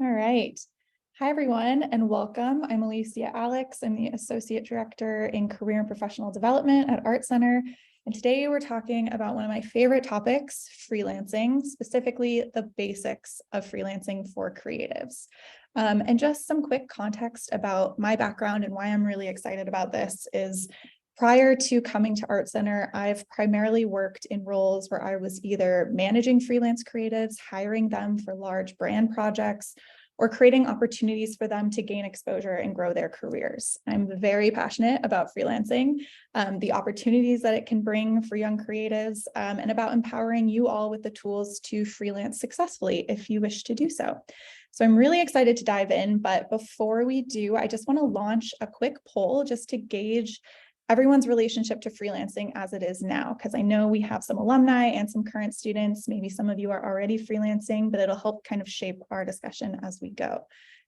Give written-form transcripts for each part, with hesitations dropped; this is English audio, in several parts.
All right. Hi, everyone, and welcome. I'm Alicia Alex. I'm the Associate Director in Career and Professional Development at Art Center. And today we're talking about one of my favorite topics, freelancing, specifically the basics of freelancing for creatives. And just some quick context about my background and why I'm really excited about this is prior to coming to Art Center, I've primarily worked in roles where I was either managing freelance creatives, hiring them for large brand projects, or creating opportunities for them to gain exposure and grow their careers. I'm very passionate about freelancing, the opportunities that it can bring for young creatives, and about empowering you all with the tools to freelance successfully if you wish to do so. So I'm really excited to dive in, but before we do, I just want to launch a quick poll just to gauge everyone's relationship to freelancing as it is now, because I know we have some alumni and some current students. Maybe some of you are already freelancing, but it'll help kind of shape our discussion as we go.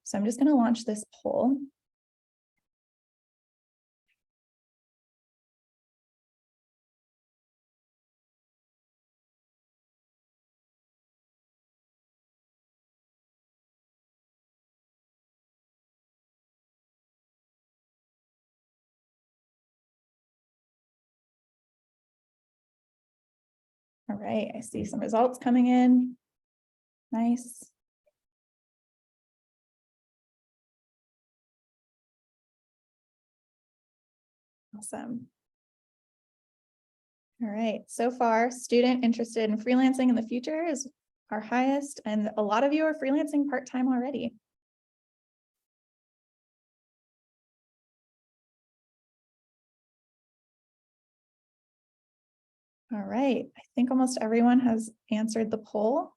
So I'm just going to launch this poll. All right, I see some results coming in. Nice. Awesome. All right, so far, student interested in freelancing in the future is our highest, and a lot of you are freelancing part-time already. All right, I think almost everyone has answered the poll.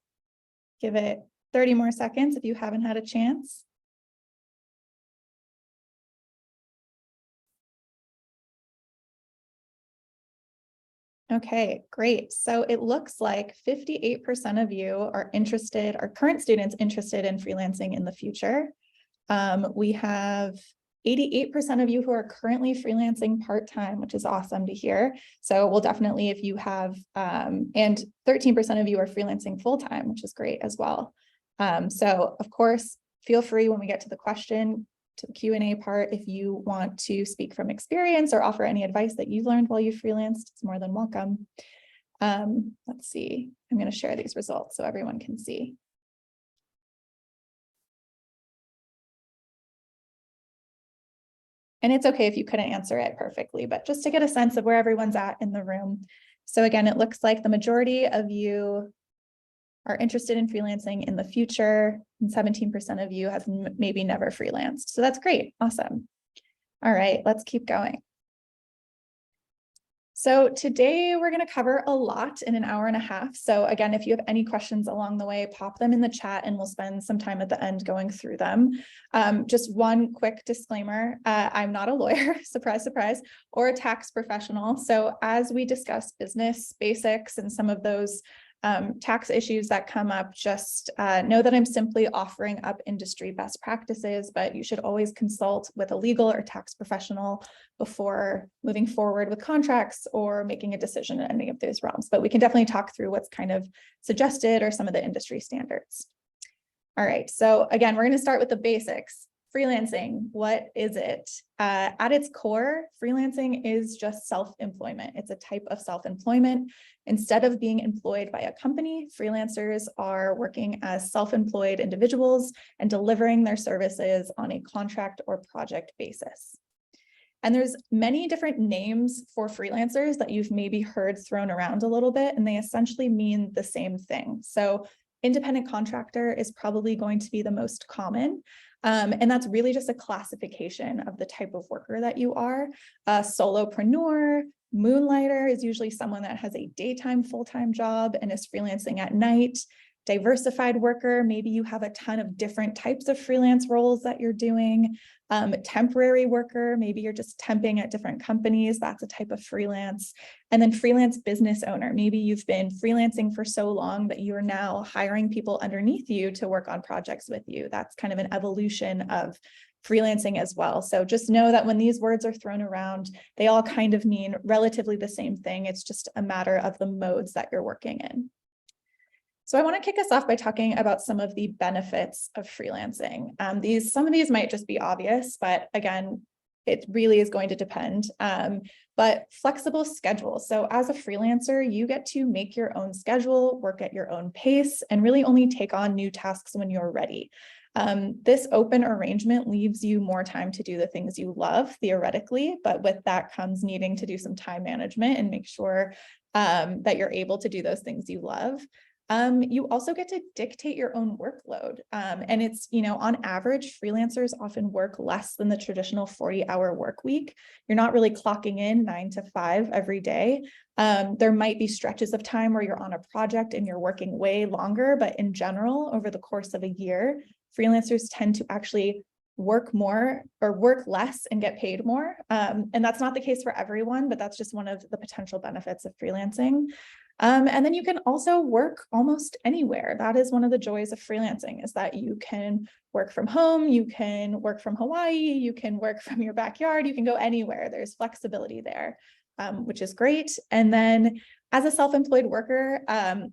Give it 30 more seconds if you haven't had a chance. Okay, great. So it looks like 58% of you are interested, are current students interested in freelancing in the future. We have 88% of you who are currently freelancing part-time, which is awesome to hear. So we'll definitely, if you have, and 13% of you are freelancing full-time, which is great as well. So of course, feel free when we get to the question, to the Q&A part, if you want to speak from experience or offer any advice that you've learned while you freelanced, it's more than welcome. Let's see, I'm going to share these results so everyone can see. And it's okay if you couldn't answer it perfectly, but just to get a sense of where everyone's at in the room. So again, it looks like the majority of you are interested in freelancing in the future, and 17% of you have maybe never freelanced. So that's great. Awesome. All right, let's keep going. So today we're going to cover a lot in an hour and a half. So again, if you have any questions along the way, pop them in the chat and we'll spend some time at the end going through them. Just one quick disclaimer, I'm not a lawyer, surprise, surprise, or a tax professional. So as we discuss business basics and some of those tax issues that come up, just know that I'm simply offering up industry best practices, but you should always consult with a legal or tax professional before moving forward with contracts or making a decision in any of those realms. But we can definitely talk through what's kind of suggested or some of the industry standards. All right, so again, we're going to start with the basics. Freelancing, what is it? At its core, freelancing is just self-employment. It's a type of self-employment. Instead of being employed by a company, freelancers are working as self-employed individuals and delivering their services on a contract or project basis. And there's many different names for freelancers that you've maybe heard thrown around a little bit, and they essentially mean the same thing. So independent contractor is probably going to be the most common. And that's really just a classification of the type of worker that you are. A solopreneur, moonlighter is usually someone that has a daytime full-time job and is freelancing at night. Diversified worker, maybe you have a ton of different types of freelance roles that you're doing. Temporary worker, maybe you're just temping at different companies, that's a type of freelance. And then freelance business owner, maybe you've been freelancing for so long that you are now hiring people underneath you to work on projects with you. That's kind of an evolution of freelancing as well. So just know that when these words are thrown around, they all kind of mean relatively the same thing. It's just a matter of the modes that you're working in. So I want to kick us off by talking about some of the benefits of freelancing. Some of these might just be obvious, but again, it really is going to depend. But flexible schedules. So as a freelancer, you get to make your own schedule, work at your own pace, and really only take on new tasks when you're ready. This open arrangement leaves you more time to do the things you love, theoretically, but with that comes needing to do some time management and make sure that you're able to do those things you love. You also get to dictate your own workload. And it's, on average, freelancers often work less than the traditional 40-hour work week. You're not really clocking in 9 to 5 every day. There might be stretches of time where you're on a project and you're working way longer, but in general, over the course of a year, freelancers tend to actually work more or work less and get paid more. And that's not the case for everyone, but that's just one of the potential benefits of freelancing. And then you can also work almost anywhere. That is one of the joys of freelancing, is that you can work from home, you can work from Hawaii, you can work from your backyard, you can go anywhere. There's flexibility there, which is great. And then as a self-employed worker,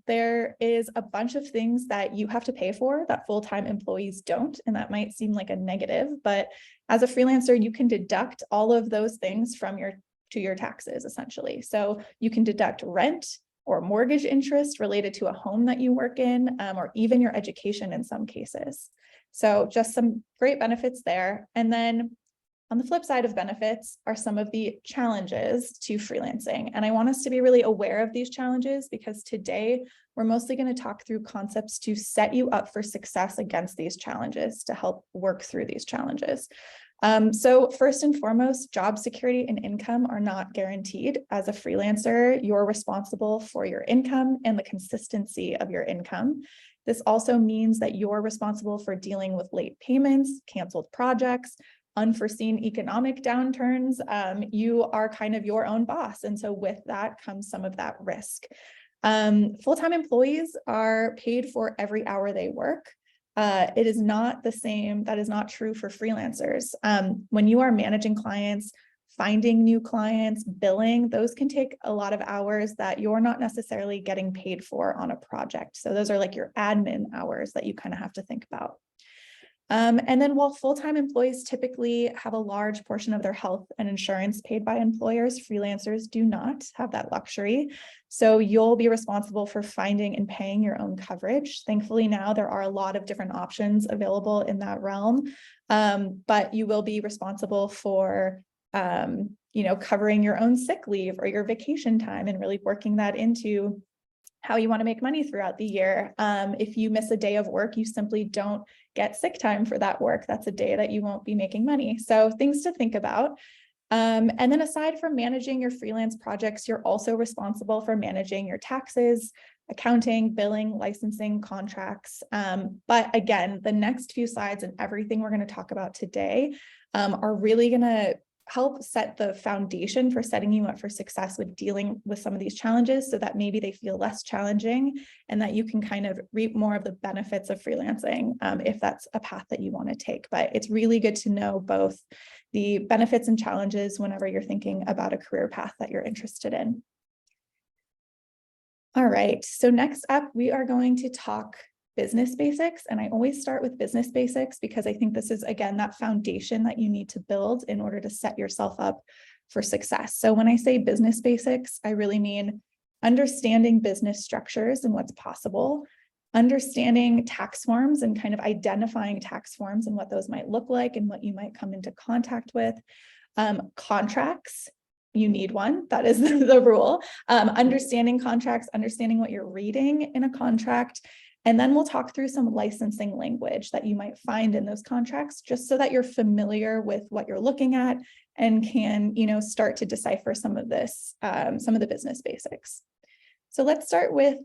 there is a bunch of things that you have to pay for that full-time employees don't, and that might seem like a negative, but as a freelancer, you can deduct all of those things from your taxes, essentially. So you can deduct rent or mortgage interest related to a home that you work in, or even your education in some cases. So just some great benefits there. And then on the flip side of benefits are some of the challenges to freelancing. And I want us to be really aware of these challenges, because today we're mostly going to talk through concepts to set you up for success against these challenges, to help work through these challenges. So first and foremost, job security and income are not guaranteed. As a freelancer, you're responsible for your income and the consistency of your income. This also means that you're responsible for dealing with late payments, canceled projects, unforeseen economic downturns. You are kind of your own boss. And so with that comes some of that risk. Full-time employees are paid for every hour they work. It is not the same. That is not true for freelancers. When you are managing clients, finding new clients, billing, those can take a lot of hours that you're not necessarily getting paid for on a project. So those are like your admin hours that you kind of have to think about. And then while full-time employees typically have a large portion of their health and insurance paid by employers, freelancers do not have that luxury. So you'll be responsible for finding and paying your own coverage. Thankfully, now there are a lot of different options available in that realm, but you will be responsible for covering your own sick leave or your vacation time and really working that into how you want to make money throughout the year. If you miss a day of work, you simply don't get sick time for that work. That's a day that you won't be making money. So things to think about. And then aside from managing your freelance projects, you're also responsible for managing your taxes, accounting, billing, licensing, contracts. But again, the next few slides and everything we're going to talk about today are really going to help set the foundation for setting you up for success with dealing with some of these challenges, so that maybe they feel less challenging and that you can kind of reap more of the benefits of freelancing if that's a path that you want to take. But it's really good to know both the benefits and challenges whenever you're thinking about a career path that you're interested in. All right, so next up, we are going to talk business basics. And I always start with business basics because I think this is, again, that foundation that you need to build in order to set yourself up for success. So when I say business basics, I really mean understanding business structures and what's possible, understanding tax forms and kind of identifying tax forms and what those might look like and what you might come into contact with, contracts. You need one. That is the rule. Understanding contracts, understanding what you're reading in a contract. And then we'll talk through some licensing language that you might find in those contracts, just so that you're familiar with what you're looking at and can, start to decipher some of this, some of the business basics. So let's start with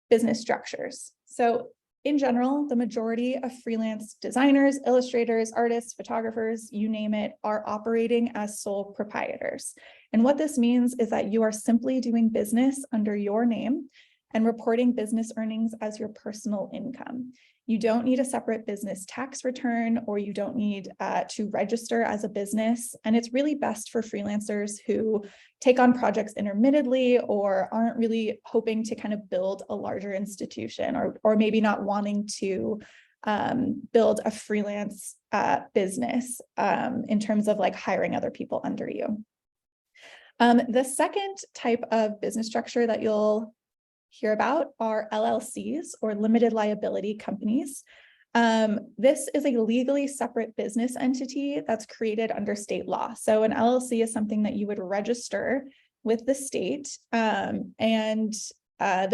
business structures. So in general, the majority of freelance designers, illustrators, artists, photographers, you name it, are operating as sole proprietors. And what this means is that you are simply doing business under your name. and reporting business earnings as your personal income. You don't need a separate business tax return, or you don't need to register as a business. And it's really best for freelancers who take on projects intermittently or aren't really hoping to kind of build a larger institution, or maybe not wanting to build a freelance business in terms of like hiring other people under you. The second type of business structure that you'll hear about are LLCs, or limited liability companies. This is a legally separate business entity that's created under state law. So an LLC is something that you would register with the state. The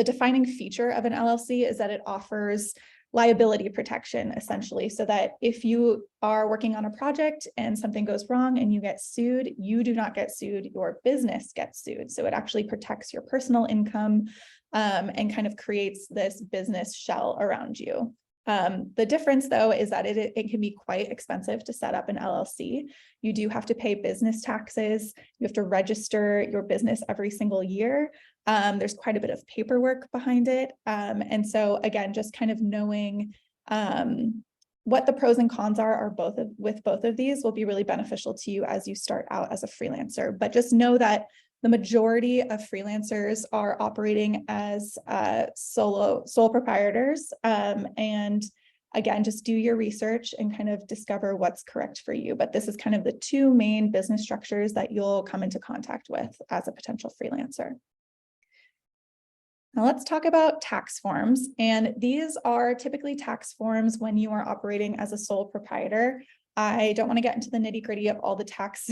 defining feature of an LLC is that it offers liability protection, essentially, so that if you are working on a project and something goes wrong and you get sued, you do not get sued, your business gets sued. So it actually protects your personal income and kind of creates this business shell around you. The difference, though, is that it can be quite expensive to set up an LLC. You do have to pay business taxes. You have to register your business every single year. There's quite a bit of paperwork behind it. And so, again, just kind of knowing what the pros and cons are with both of these will be really beneficial to you as you start out as a freelancer. But just know that the majority of freelancers are operating as sole proprietors. And again, just do your research and kind of discover what's correct for you. But this is kind of the two main business structures that you'll come into contact with as a potential freelancer. Now let's talk about tax forms. And these are typically tax forms when you are operating as a sole proprietor. I don't want to get into the nitty-gritty of all the tax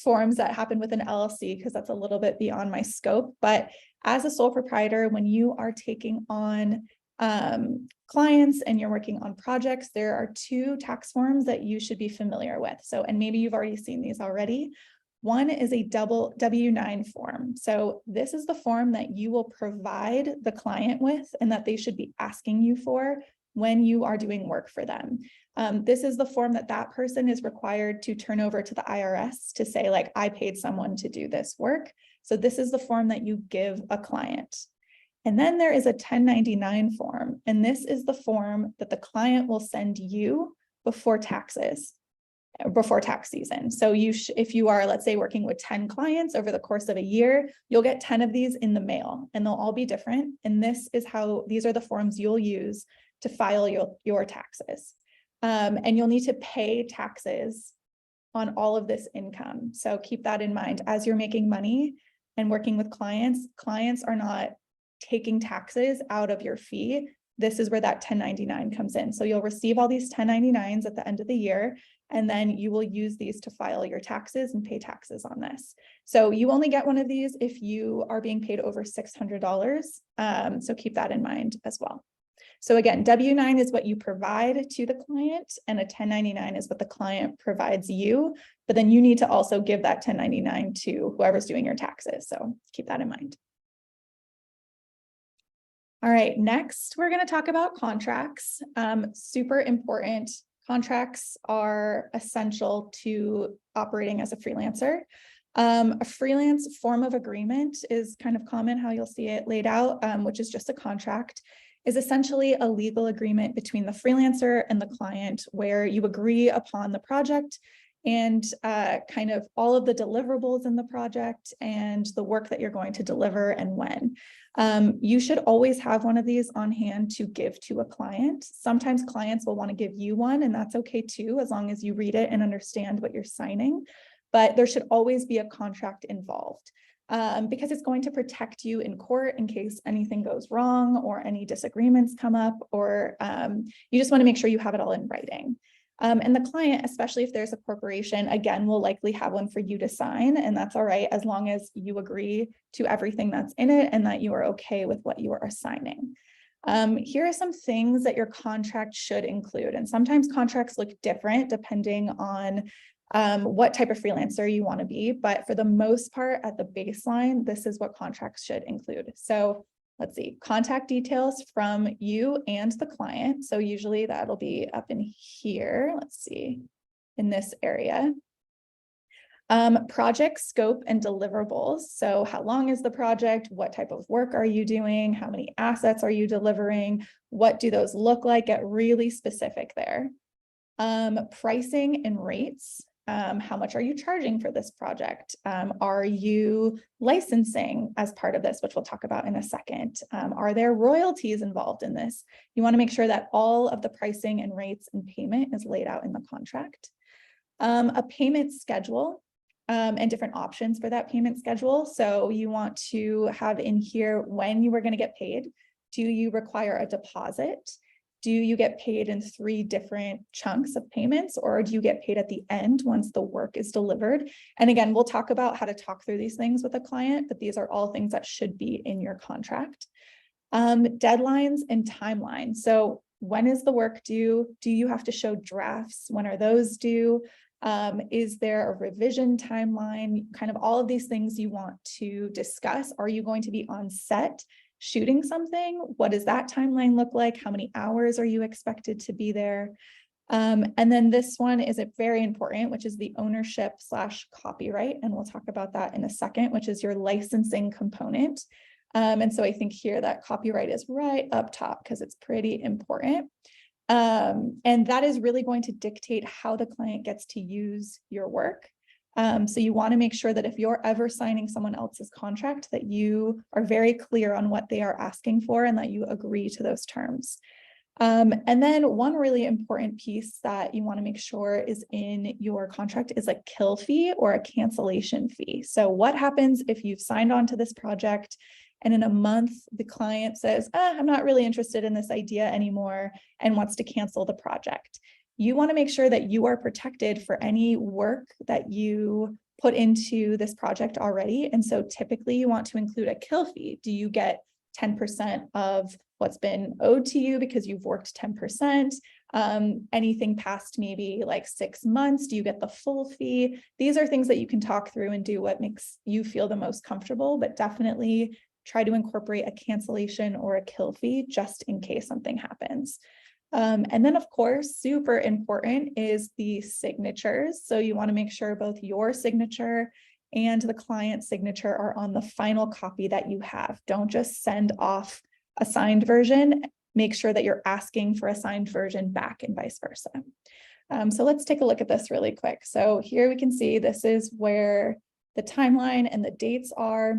forms that happen with an LLC, because that's a little bit beyond my scope. But as a sole proprietor, when you are taking on clients and you're working on projects, there are two tax forms that you should be familiar with. So, and maybe you've already seen these already. One is a W-9 form. So this is the form that you will provide the client with and that they should be asking you for when you are doing work for them. This is the form that person is required to turn over to the IRS to say, like, I paid someone to do this work. So this is the form that you give a client. And then there is a 1099 form. And this is the form that the client will send you before tax season. So if you are, let's say, working with 10 clients over the course of a year, you'll get 10 of these in the mail, and they'll all be different. And these are the forms you'll use to file your taxes. And you'll need to pay taxes on all of this income. So keep that in mind as you're making money and working with clients. Clients are not taking taxes out of your fee. This is where that 1099 comes in. So you'll receive all these 1099s at the end of the year, and then you will use these to file your taxes and pay taxes on this. So you only get one of these if you are being paid over $600. So keep that in mind as well. So again, W-9 is what you provide to the client, and a 1099 is what the client provides you, but then you need to also give that 1099 to whoever's doing your taxes. So keep that in mind. All right, next we're going to talk about contracts. Super important. Contracts are essential to operating as a freelancer. A freelance form of agreement is kind of common how you'll see it laid out, which is just a contract. Is essentially a legal agreement between the freelancer and the client where you agree upon the project and kind of all of the deliverables in the project and the work that you're going to deliver and when. You should always have one of these on hand to give to a client. Sometimes clients will want to give you one, and that's okay too, as long as you read it and understand what you're signing. But there should always be a contract involved. Because it's going to protect you in court in case anything goes wrong or any disagreements come up, or you just want to make sure you have it all in writing. And the client, especially if there's a corporation, again, will likely have one for you to sign, and that's all right as long as you agree to everything that's in it and that you are okay with what you are signing. Here are some things that your contract should include, and sometimes contracts look different depending on what type of freelancer you want to be, but for the most part, at the baseline, this is what contracts should include. So let's see, contact details from you and the client. So usually that'll be up in here. Let's see, in this area. Project scope and deliverables. So how long is the project? What type of work are you doing? How many assets are you delivering? What do those look like? Get really specific there. Pricing and rates. How much are you charging for this project? Are you licensing as part of this, which we'll talk about in a second? Are there royalties involved in this? You want to make sure that all of the pricing and rates and payment is laid out in the contract. A payment schedule. And different options for that payment schedule. So you want to have in here when you are going to get paid. Do you require a deposit? Do you get paid in 3 different chunks of payments, or do you get paid at the end once the work is delivered? And again, we'll talk about how to talk through these things with a client, but these are all things that should be in your contract. Deadlines and timelines. So when is the work due? Do you have to show drafts? When are those due? Is there a revision timeline? Kind of all of these things you want to discuss. Are you going to be on set shooting something? What does that timeline look like? How many hours are you expected to be there? And then this one is very important, which is the ownership / copyright. And we'll talk about that in a second, which is your licensing component. And so I think here that copyright is right up top because it's pretty important. And that is really going to dictate how the client gets to use your work. So you want to make sure that if you're ever signing someone else's contract, that you are very clear on what they are asking for and that you agree to those terms. And then one really important piece that you want to make sure is in your contract is a kill fee or a cancellation fee. So what happens if you've signed on to this project and in a month, the client says, I'm not really interested in this idea anymore and wants to cancel the project? You want to make sure that you are protected for any work that you put into this project already. And so typically you want to include a kill fee. Do you get 10% of what's been owed to you because you've worked 10%? Anything past maybe like 6 months, do you get the full fee? These are things that you can talk through and do what makes you feel the most comfortable, but definitely try to incorporate a cancellation or a kill fee just in case something happens. And then of course, super important is the signatures. So you want to make sure both your signature and the client's signature are on the final copy that you have. Don't just send off a signed version. Make sure that you're asking for a signed version back and vice versa. So let's take a look at this really quick. So here we can see this is where the timeline and the dates are.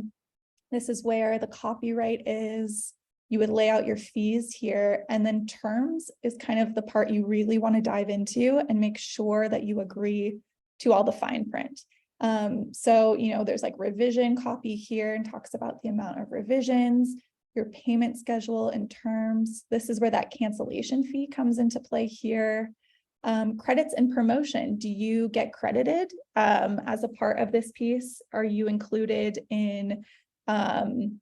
This is where the copyright is. You would lay out your fees here, and then terms is kind of the part you really want to dive into and make sure that you agree to all the fine print. So, there's like revision copy here and talks about the amount of revisions, your payment schedule and terms. This is where that cancellation fee comes into play here. Credits and promotion. Do you get credited as a part of this piece? Are you included in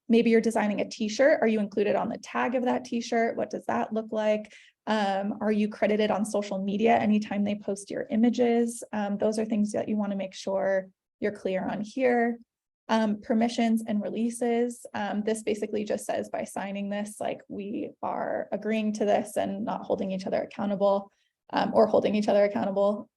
maybe you're designing a t-shirt? Are you included on the tag of that t-shirt? What does that look like? Are you credited on social media anytime they post your images? Those are things that you want to make sure you're clear on here. Permissions and releases. This basically just says by signing this, like we are agreeing to this and not holding each other accountable or holding each other accountable.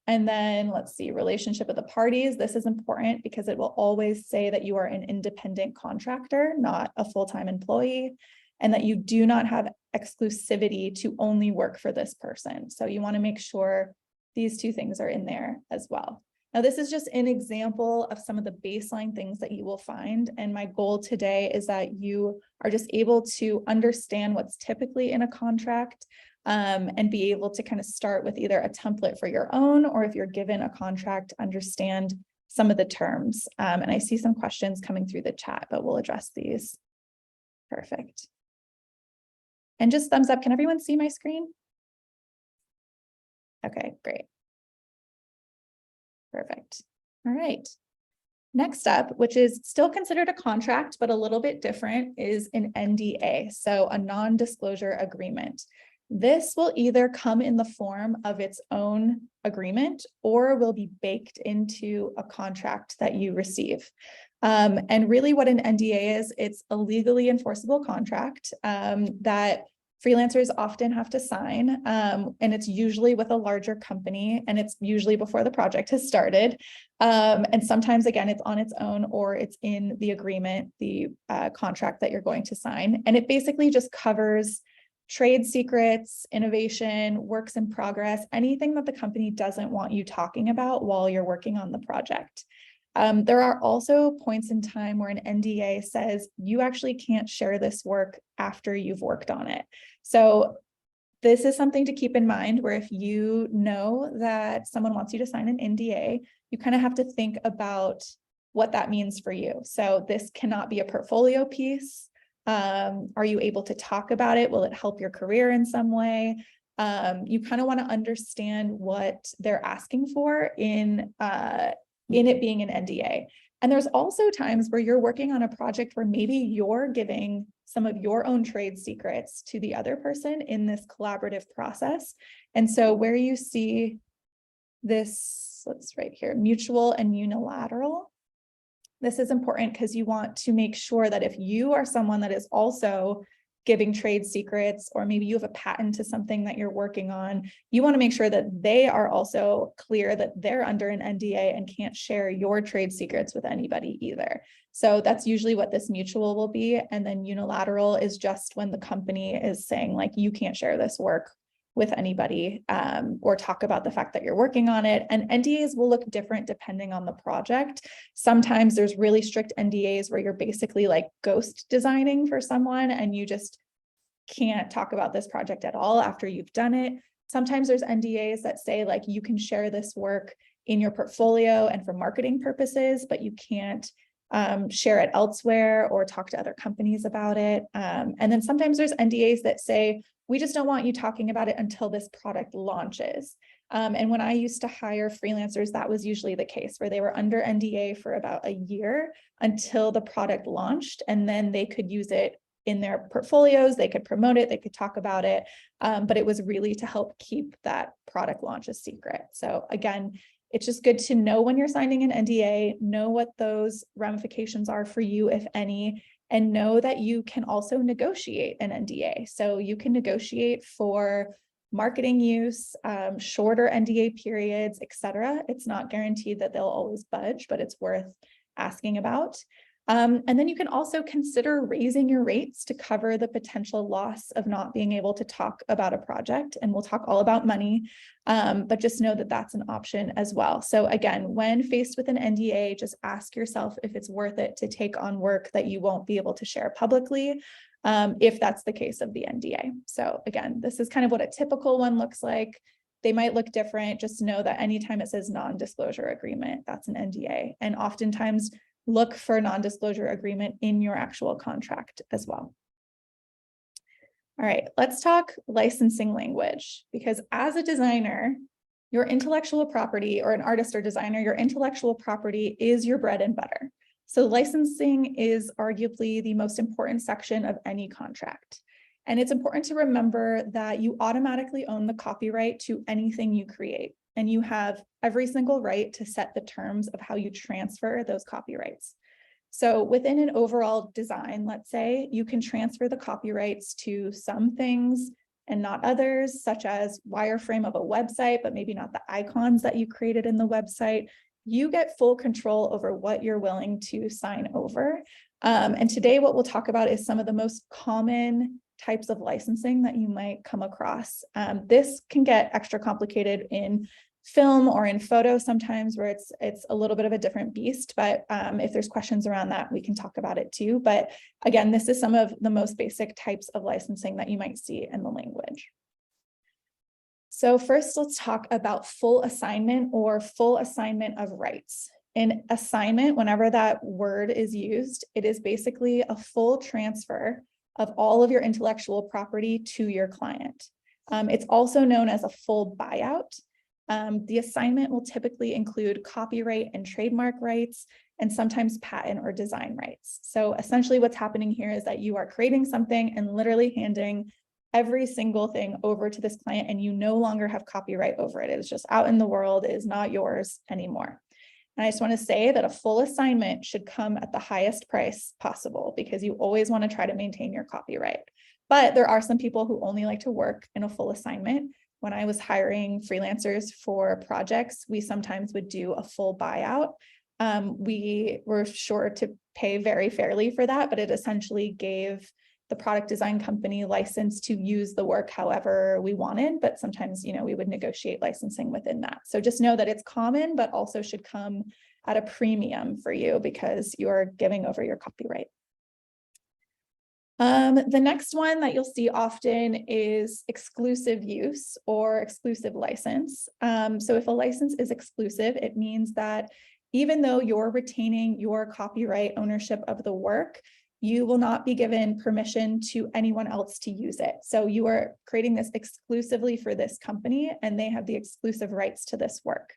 And then let's see, relationship of the parties. This is important because it will always say that you are an independent contractor, not a full-time employee, and that you do not have exclusivity to only work for this person. So you want to make sure these 2 things are in there as well. Now, this is just an example of some of the baseline things that you will find. And my goal today is that you are just able to understand what's typically in a contract and be able to kind of start with either a template for your own, or if you're given a contract, understand some of the terms. And I see some questions coming through the chat, but we'll address these. Perfect. And just thumbs up. Can everyone see my screen? Okay, great. Perfect. All right. Next up, which is still considered a contract, but a little bit different, is an NDA, so a non-disclosure agreement. This will either come in the form of its own agreement or will be baked into a contract that you receive. And really what an NDA is, it's a legally enforceable contract that freelancers often have to sign, and it's usually with a larger company, and it's usually before the project has started. And sometimes, again, it's on its own, or it's in the agreement, the contract that you're going to sign. And it basically just covers trade secrets, innovation, works in progress, anything that the company doesn't want you talking about while you're working on the project. There are also points in time where an NDA says you actually can't share this work after you've worked on it. So this is something to keep in mind, where if you know that someone wants you to sign an NDA, you kind of have to think about what that means for you. So this cannot be a portfolio piece. Are you able to talk about it? Will it help your career in some way? You kind of want to understand what they're asking for in it being an NDA. And there's also times where you're working on a project where maybe you're giving some of your own trade secrets to the other person in this collaborative process. And so where you see this, let's right here, mutual and unilateral, this is important because you want to make sure that if you are someone that is also giving trade secrets, or maybe you have a patent to something that you're working on, you want to make sure that they are also clear that they're under an NDA and can't share your trade secrets with anybody either. So that's usually what this mutual will be. And then unilateral is just when the company is saying, like, you can't share this work with anybody, or talk about the fact that you're working on it. And NDAs will look different depending on the project. Sometimes there's really strict NDAs where you're basically like ghost designing for someone and you just can't talk about this project at all after you've done it. Sometimes there's NDAs that say, like, you can share this work in your portfolio and for marketing purposes, but you can't share it elsewhere or talk to other companies about it. And then sometimes there's NDAs that say, we just don't want you talking about it until this product launches. And when I used to hire freelancers, that was usually the case, where they were under NDA for about a year until the product launched, and then they could use it in their portfolios, they could promote it, they could talk about it, but it was really to help keep that product launch a secret. So again, it's just good to know when you're signing an NDA, know what those ramifications are for you, if any, and know that you can also negotiate an NDA. So you can negotiate for marketing use, shorter NDA periods, etc. It's not guaranteed that they'll always budge, but it's worth asking about. And then you can also consider raising your rates to cover the potential loss of not being able to talk about a project. And we'll talk all about money, but just know that that's an option as well. So again, when faced with an NDA, just ask yourself if it's worth it to take on work that you won't be able to share publicly, if that's the case of the NDA. So again, this is kind of what a typical one looks like. They might look different. Just know that anytime it says non-disclosure agreement, that's an NDA. And oftentimes, look for non-disclosure agreement in your actual contract as well. All right, let's talk licensing language, because as a designer, your intellectual property, or an artist or designer, your intellectual property is your bread and butter. So licensing is arguably the most important section of any contract. And it's important to remember that you automatically own the copyright to anything you create. And you have every single right to set the terms of how you transfer those copyrights. So within an overall design, let's say, you can transfer the copyrights to some things and not others, such as wireframe of a website, but maybe not the icons that you created in the website. You get full control over what you're willing to sign over. And today, what we'll talk about is some of the most common types of licensing that you might come across. This can get extra complicated in film or in photo sometimes, where it's a little bit of a different beast, but if there's questions around that, we can talk about it too. But again, this is some of the most basic types of licensing that you might see in the language. So first, let's talk about full assignment or full assignment of rights. In assignment, whenever that word is used, it is basically a full transfer of all of your intellectual property to your client. It's also known as a full buyout. The assignment will typically include copyright and trademark rights, and sometimes patent or design rights. So essentially what's happening here is that you are creating something and literally handing every single thing over to this client, and you no longer have copyright over it. It is just out in the world. It is not yours anymore. And I just want to say that a full assignment should come at the highest price possible, because you always want to try to maintain your copyright. But there are some people who only like to work in a full assignment. When I was hiring freelancers for projects, we sometimes would do a full buyout. We were sure to pay very fairly for that, but it essentially gave the product design company license to use the work however we wanted, but sometimes, we would negotiate licensing within that. So just know that it's common, but also should come at a premium for you because you're giving over your copyright. The next one that you'll see often is exclusive use or exclusive license. So if a license is exclusive, it means that even though you're retaining your copyright ownership of the work, you will not be given permission to anyone else to use it. So you are creating this exclusively for this company, and they have the exclusive rights to this work.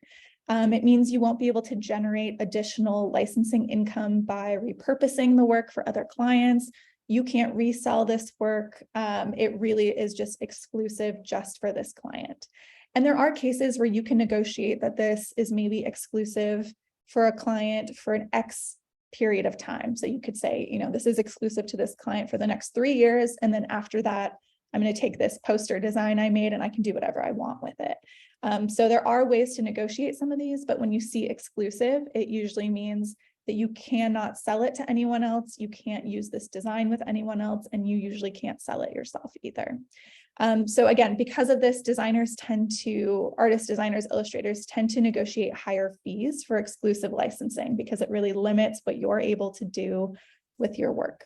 It means you won't be able to generate additional licensing income by repurposing the work for other clients. You can't resell this work. It really is just exclusive just for this client. And there are cases where you can negotiate that this is maybe exclusive for a client for an X period of time. So you could say, this is exclusive to this client for the next 3 years. And then after that, I'm going to take this poster design I made and I can do whatever I want with it. So there are ways to negotiate some of these, but when you see exclusive, it usually means that you cannot sell it to anyone else. You can't use this design with anyone else, and you usually can't sell it yourself either. So again, because of this, artists, designers, illustrators tend to negotiate higher fees for exclusive licensing because it really limits what you're able to do with your work.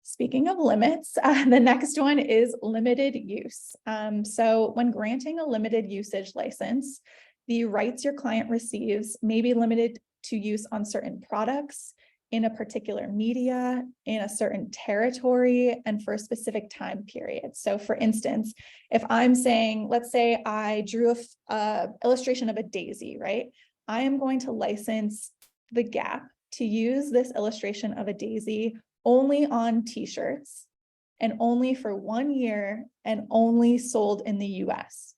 Speaking of limits, the next one is limited use. So when granting a limited usage license, the rights your client receives may be limited to use on certain products, in a particular media, in a certain territory, and for a specific time period. So for instance, if I'm saying, let's say I drew a illustration of a daisy, right? I am going to license the Gap to use this illustration of a daisy only on t-shirts and only for 1 year and only sold in the US.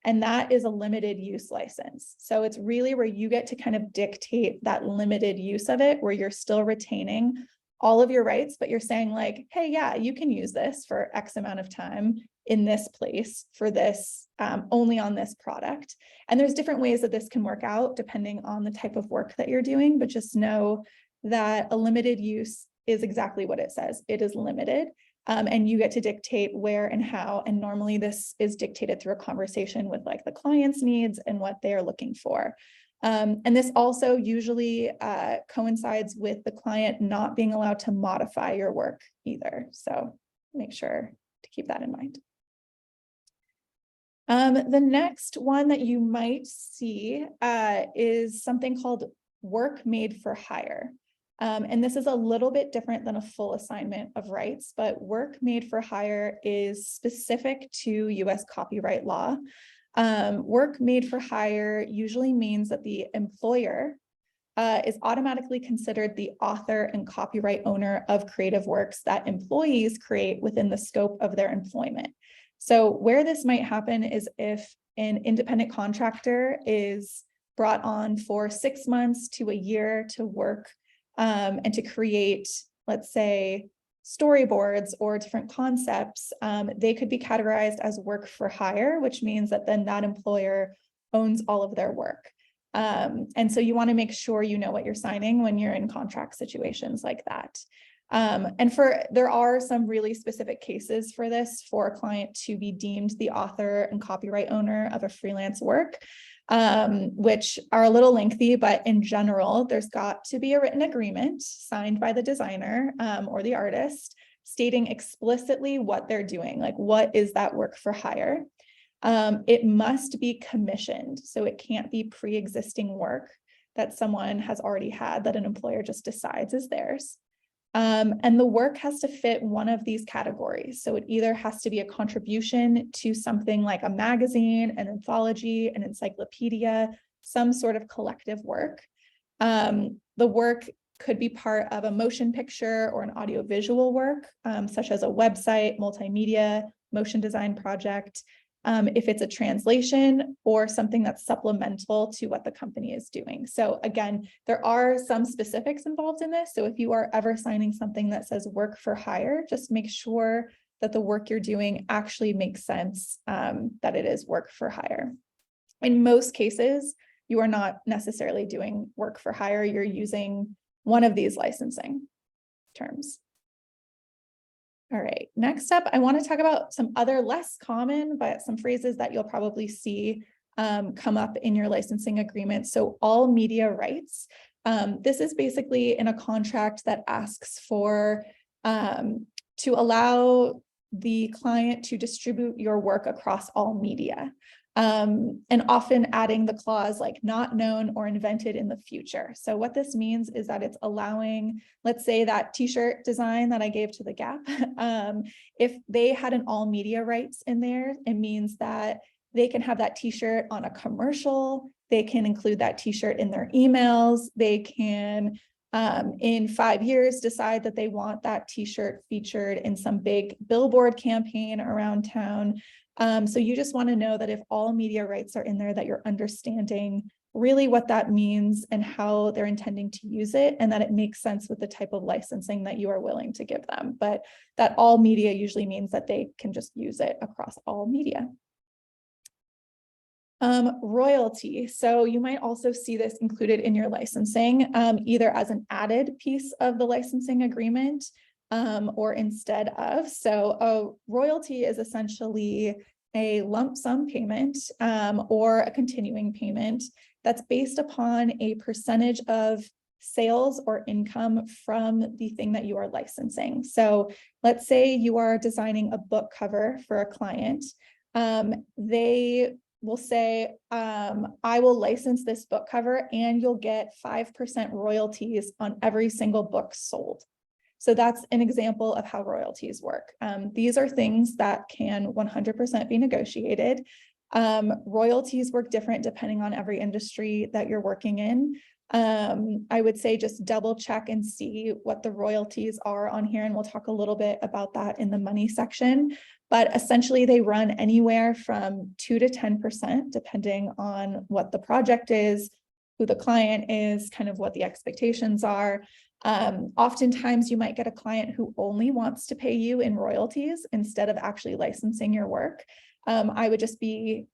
And that is a limited use license. So it's really where you get to kind of dictate that limited use of it, where you're still retaining all of your rights, but you're saying like, hey, yeah, you can use this for X amount of time in this place for this, only on this product. And there's different ways that this can work out depending on the type of work that you're doing, but just know that a limited use is exactly what it says. It is limited. And you get to dictate where and how, and normally this is dictated through a conversation with like the client's needs and what they're looking for. And this also usually coincides with the client not being allowed to modify your work either. So make sure to keep that in mind. The next one that you might see is something called work made for hire. And this is a little bit different than a full assignment of rights, but work made for hire is specific to US copyright law. Work made for hire usually means that the employer is automatically considered the author and copyright owner of creative works that employees create within the scope of their employment. So where this might happen is if an independent contractor is brought on for 6 months to a year to work and to create, let's say, storyboards or different concepts, they could be categorized as work for hire, which means that then that employer owns all of their work. And so you want to make sure you know what you're signing when you're in contract situations like that. And there are some really specific cases for this for a client to be deemed the author and copyright owner of a freelance work, which are a little lengthy, but in general, there's got to be a written agreement signed by the designer or the artist stating explicitly what they're doing, like what is that work for hire. It must be commissioned, so it can't be pre-existing work that someone has already had that an employer just decides is theirs. And the work has to fit one of these categories. So it either has to be a contribution to something like a magazine, an anthology, an encyclopedia, some sort of collective work. The work could be part of a motion picture or an audiovisual work, such as a website, multimedia, motion design project. if it's a translation or something that's supplemental to what the company is doing. So again, there are some specifics involved in this. So if you are ever signing something that says work for hire, just make sure that the work you're doing actually makes sense, that it is work for hire. In most cases, you are not necessarily doing work for hire. You're using one of these licensing terms. All right, next up, I want to talk about some other less common, but some phrases that you'll probably see come up in your licensing agreement. So all media rights. This is basically in a contract that asks for to allow the client to distribute your work across all media. And often adding the clause like not known or invented in the future. So what this means is that it's allowing, let's say that t-shirt design that I gave to the Gap, if they had an all media rights in there, it means that they can have that t-shirt on a commercial, they can include that t-shirt in their emails, they can in 5 years decide that they want that t-shirt featured in some big billboard campaign around town. So you just want to know that if all media rights are in there, that you're understanding really what that means and how they're intending to use it, and that it makes sense with the type of licensing that you are willing to give them. But that all media usually means that they can just use it across all media. Royalty. So you might also see this included in your licensing, either as an added piece of the licensing agreement or instead of. So a royalty is essentially a lump sum payment or a continuing payment that's based upon a percentage of sales or income from the thing that you are licensing. So let's say you are designing a book cover for a client. They will say, I will license this book cover and you'll get 5% royalties on every single book sold. So that's an example of how royalties work. These are things that can 100% be negotiated. Royalties work different depending on every industry that you're working in. I would say just double check and see what the royalties are on here, and we'll talk a little bit about that in the money section. But essentially they run anywhere from 2 to 10%, depending on what the project is, who the client is, kind of what the expectations are. Oftentimes you might get a client who only wants to pay you in royalties instead of actually licensing your work. I would just be,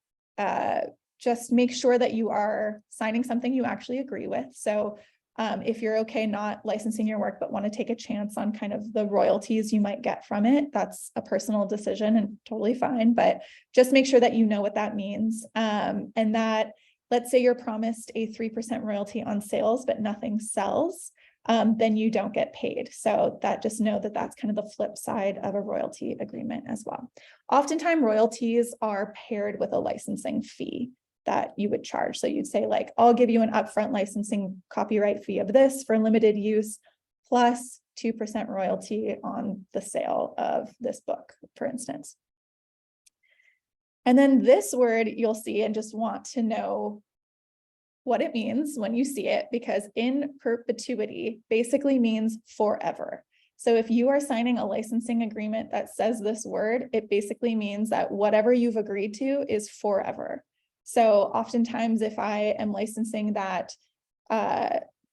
just make sure that you are signing something you actually agree with. So if you're okay not licensing your work, but want to take a chance on kind of the royalties you might get from it, that's a personal decision and totally fine, but just make sure that you know what that means. And that, let's say you're promised a 3% royalty on sales, but nothing sells, then you don't get paid. So that, just know that that's kind of the flip side of a royalty agreement as well. Oftentimes royalties are paired with a licensing fee that you would charge. So you'd say like, I'll give you an upfront licensing copyright fee of this for limited use, plus 2% royalty on the sale of this book, for instance. And then this word you'll see and just want to know what it means when you see it, because in perpetuity basically means forever. So if you are signing a licensing agreement that says this word, it basically means that whatever you've agreed to is forever. So oftentimes if I am licensing that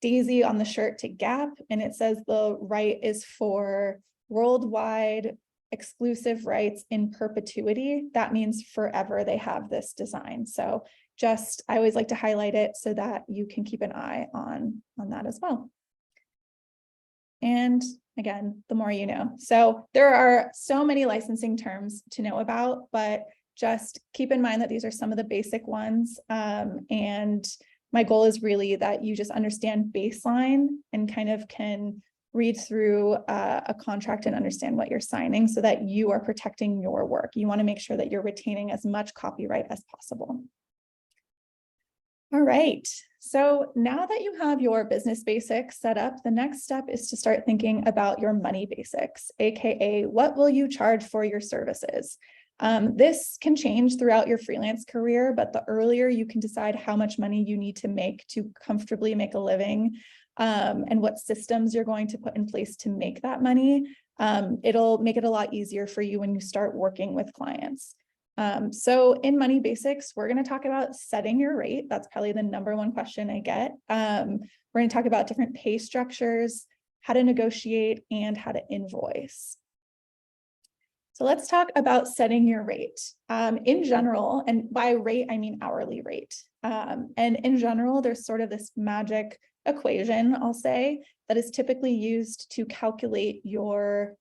Daisy on the shirt to Gap, and it says the right is for worldwide exclusive rights in perpetuity, that means forever they have this design. So just, I always like to highlight it so that you can keep an eye on that as well. And again, the more you know. So there are so many licensing terms to know about, but just keep in mind that these are some of the basic ones. And my goal is really that you just understand baseline and kind of can read through a contract and understand what you're signing so that you are protecting your work. You want to make sure that you're retaining as much copyright as possible. All right, so now that you have your business basics set up, the next step is to start thinking about your money basics, AKA what will you charge for your services? This can change throughout your freelance career, but the earlier you can decide how much money you need to make to comfortably make a living, and what systems you're going to put in place to make that money, it'll make it a lot easier for you when you start working with clients. So in Money Basics, we're going to talk about setting your rate. That's probably the #1 question I get. We're going to talk about different pay structures, how to negotiate, and how to invoice. So let's talk about setting your rate. In general, and by rate, I mean hourly rate. And in general, there's sort of this magic equation, I'll say, that is typically used to calculate your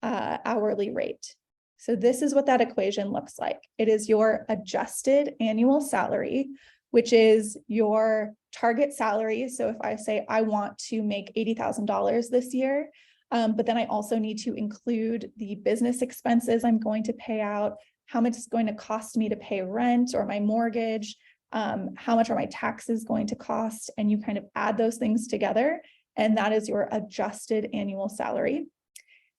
hourly rate. So this is what that equation looks like. It is your adjusted annual salary, which is your target salary. So if I say I want to make $80,000 this year, but then I also need to include the business expenses I'm going to pay out, how much it's going to cost me to pay rent or my mortgage, how much are my taxes going to cost, and you kind of add those things together, and that is your adjusted annual salary.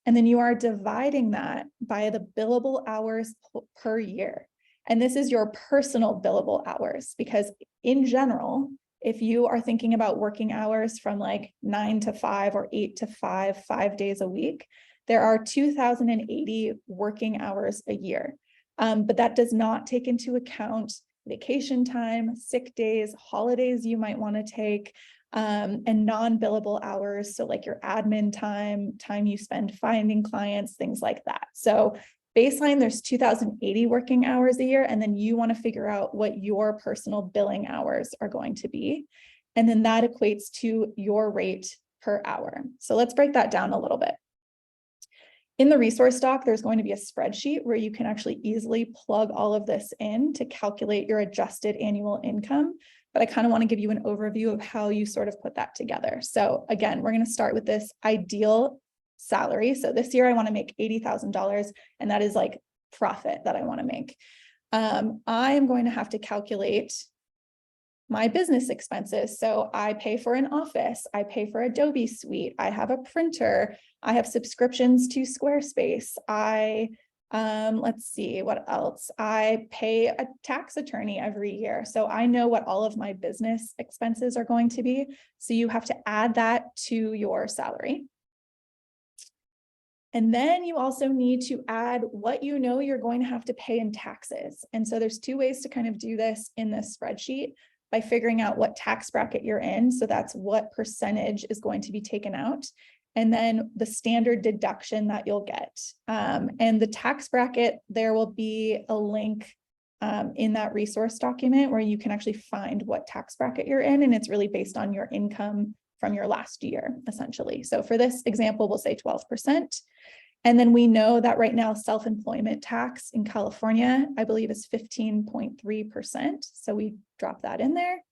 And then you are dividing that by the billable hours per year. And this is your personal billable hours, because in general, if you are thinking about working hours from like 9 to 5 or 8 to 5, 5 days a week, there are 2,080 working hours a year. But that does not take into account vacation time, sick days, holidays you might want to take, and non-billable hours. So like your admin time, time you spend finding clients, things like that. So baseline, there's 2,080 working hours a year, and then you want to figure out what your personal billing hours are going to be. And then that equates to your rate per hour. So let's break that down a little bit. In the resource doc, there's going to be a spreadsheet where you can actually easily plug all of this in to calculate your adjusted annual income. But I kind of want to give you an overview of how you sort of put that together. So again, we're going to start with this ideal salary. So this year I want to make $80,000, and that is like profit that I want to make. I am going to have to calculate my business expenses. So I pay for an office, I pay for Adobe Suite, I have a printer, I have subscriptions to Squarespace, let's see, what else? I pay a tax attorney every year. So I know what all of my business expenses are going to be. So you have to add that to your salary. And then you also need to add what you know you're going to have to pay in taxes. And so there's 2 ways to kind of do this in this spreadsheet: by figuring out what tax bracket you're in. So that's what percentage is going to be taken out. And then the standard deduction that you'll get. And the tax bracket, there will be a link in that resource document where you can actually find what tax bracket you're in. And it's really based on your income from your last year, essentially. So for this example, we'll say 12%. And then we know that right now, self-employment tax in California, I believe, is 15.3%. So we drop that in there.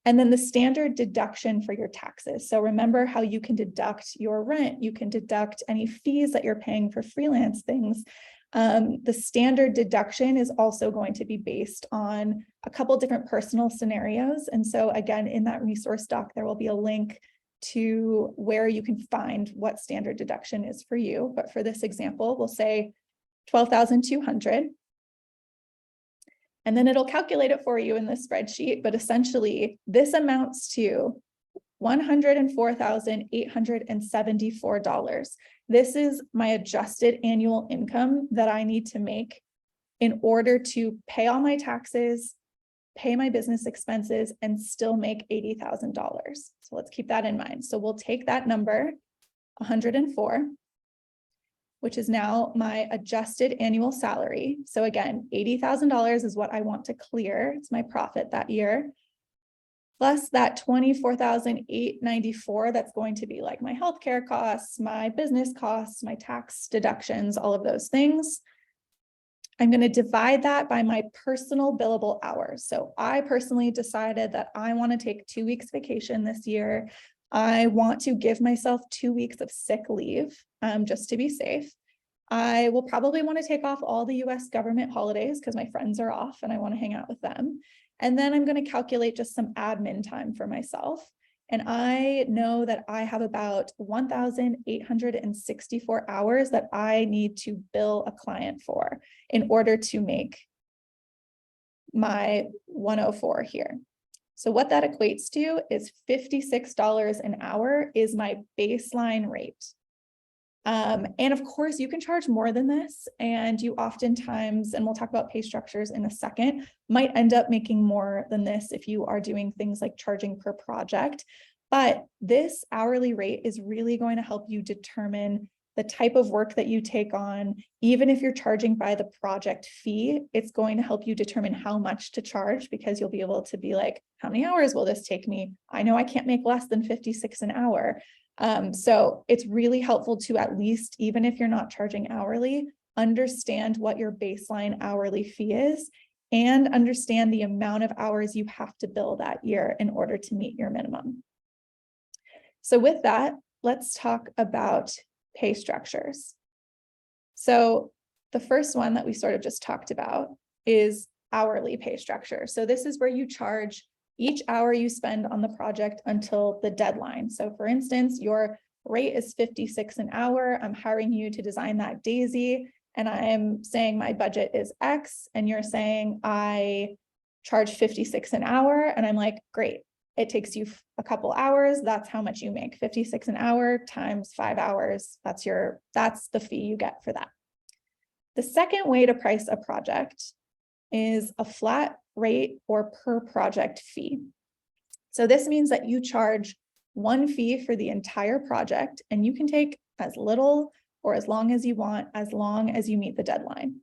And then the standard deduction for your taxes. So remember how you can deduct your rent, you can deduct any fees that you're paying for freelance things. The standard deduction is also going to be based on a couple different personal scenarios. And so again, in that resource doc, there will be a link to where you can find what standard deduction is for you. But for this example, we'll say 12,200. And then it'll calculate it for you in the spreadsheet. But essentially, this amounts to $104,874. This is my adjusted annual income that I need to make in order to pay all my taxes, pay my business expenses, and still make $80,000. So let's keep that in mind. So we'll take that number, 104, which is now my adjusted annual salary. So again, $80,000 is what I want to clear. It's my profit that year. Plus that $24,894, that's going to be like my healthcare costs, my business costs, my tax deductions, all of those things. I'm going to divide that by my personal billable hours. So I personally decided that I want to take 2 weeks vacation this year. I want to give myself 2 weeks of sick leave, just to be safe. I will probably want to take off all the US government holidays because my friends are off and I want to hang out with them. And then I'm going to calculate just some admin time for myself. And I know that I have about 1,864 hours that I need to bill a client for in order to make my 104 here. So what that equates to is $56 an hour is my baseline rate. And of course, you can charge more than this, and you oftentimes, and we'll talk about pay structures in a second, might end up making more than this if you are doing things like charging per project. But this hourly rate is really going to help you determine the type of work that you take on. Even if you're charging by the project fee, it's going to help you determine how much to charge, because you'll be able to be like, how many hours will this take me? I know I can't make less than 56 an hour. So it's really helpful to, at least, even if you're not charging hourly, understand what your baseline hourly fee is and understand the amount of hours you have to bill that year in order to meet your minimum. So with that, let's talk about pay structures. So the first one that we sort of just talked about is hourly pay structure. So this is where you charge each hour you spend on the project until the deadline. So for instance, your rate is 56 an hour. I'm hiring you to design that daisy, and I'm saying my budget is X, and you're saying I charge 56 an hour. And I'm like, great, it takes you a couple hours. That's how much you make. 56 an hour times 5 hours. That's the fee you get for that. The second way to price a project is a flat rate or per project fee. So this means that you charge one fee for the entire project, and you can take as little or as long as you want, as long as you meet the deadline.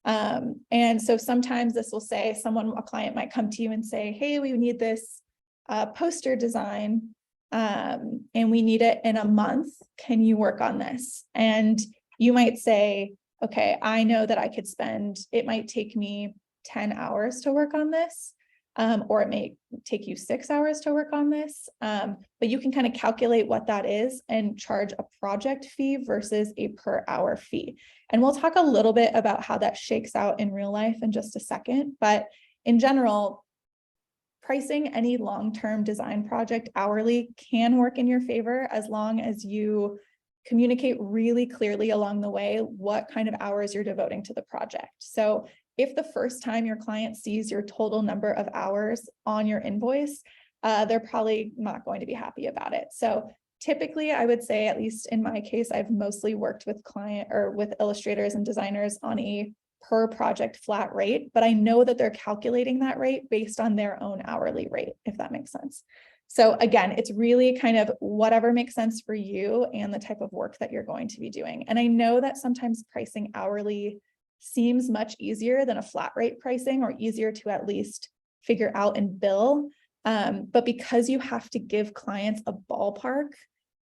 And so sometimes this will say, a client might come to you and say, hey, we need this poster design, and we need it in a month. Can you work on this? And you might say, okay, I know that it might take me 10 hours to work on this, or it may take you 6 hours to work on this. But you can kind of calculate what that is and charge a project fee versus a per hour fee. And we'll talk a little bit about how that shakes out in real life in just a second. But in general, pricing any long-term design project hourly can work in your favor, as long as you communicate really clearly along the way what kind of hours you're devoting to the project. So if the first time your client sees your total number of hours on your invoice, they're probably not going to be happy about it. So typically, I would say, at least in my case, I've mostly worked with illustrators and designers on a per project flat rate, but I know that they're calculating that rate based on their own hourly rate, if that makes sense. So again, it's really kind of whatever makes sense for you and the type of work that you're going to be doing. And I know that sometimes pricing hourly seems much easier than a flat rate pricing, or easier to at least figure out and bill. But because you have to give clients a ballpark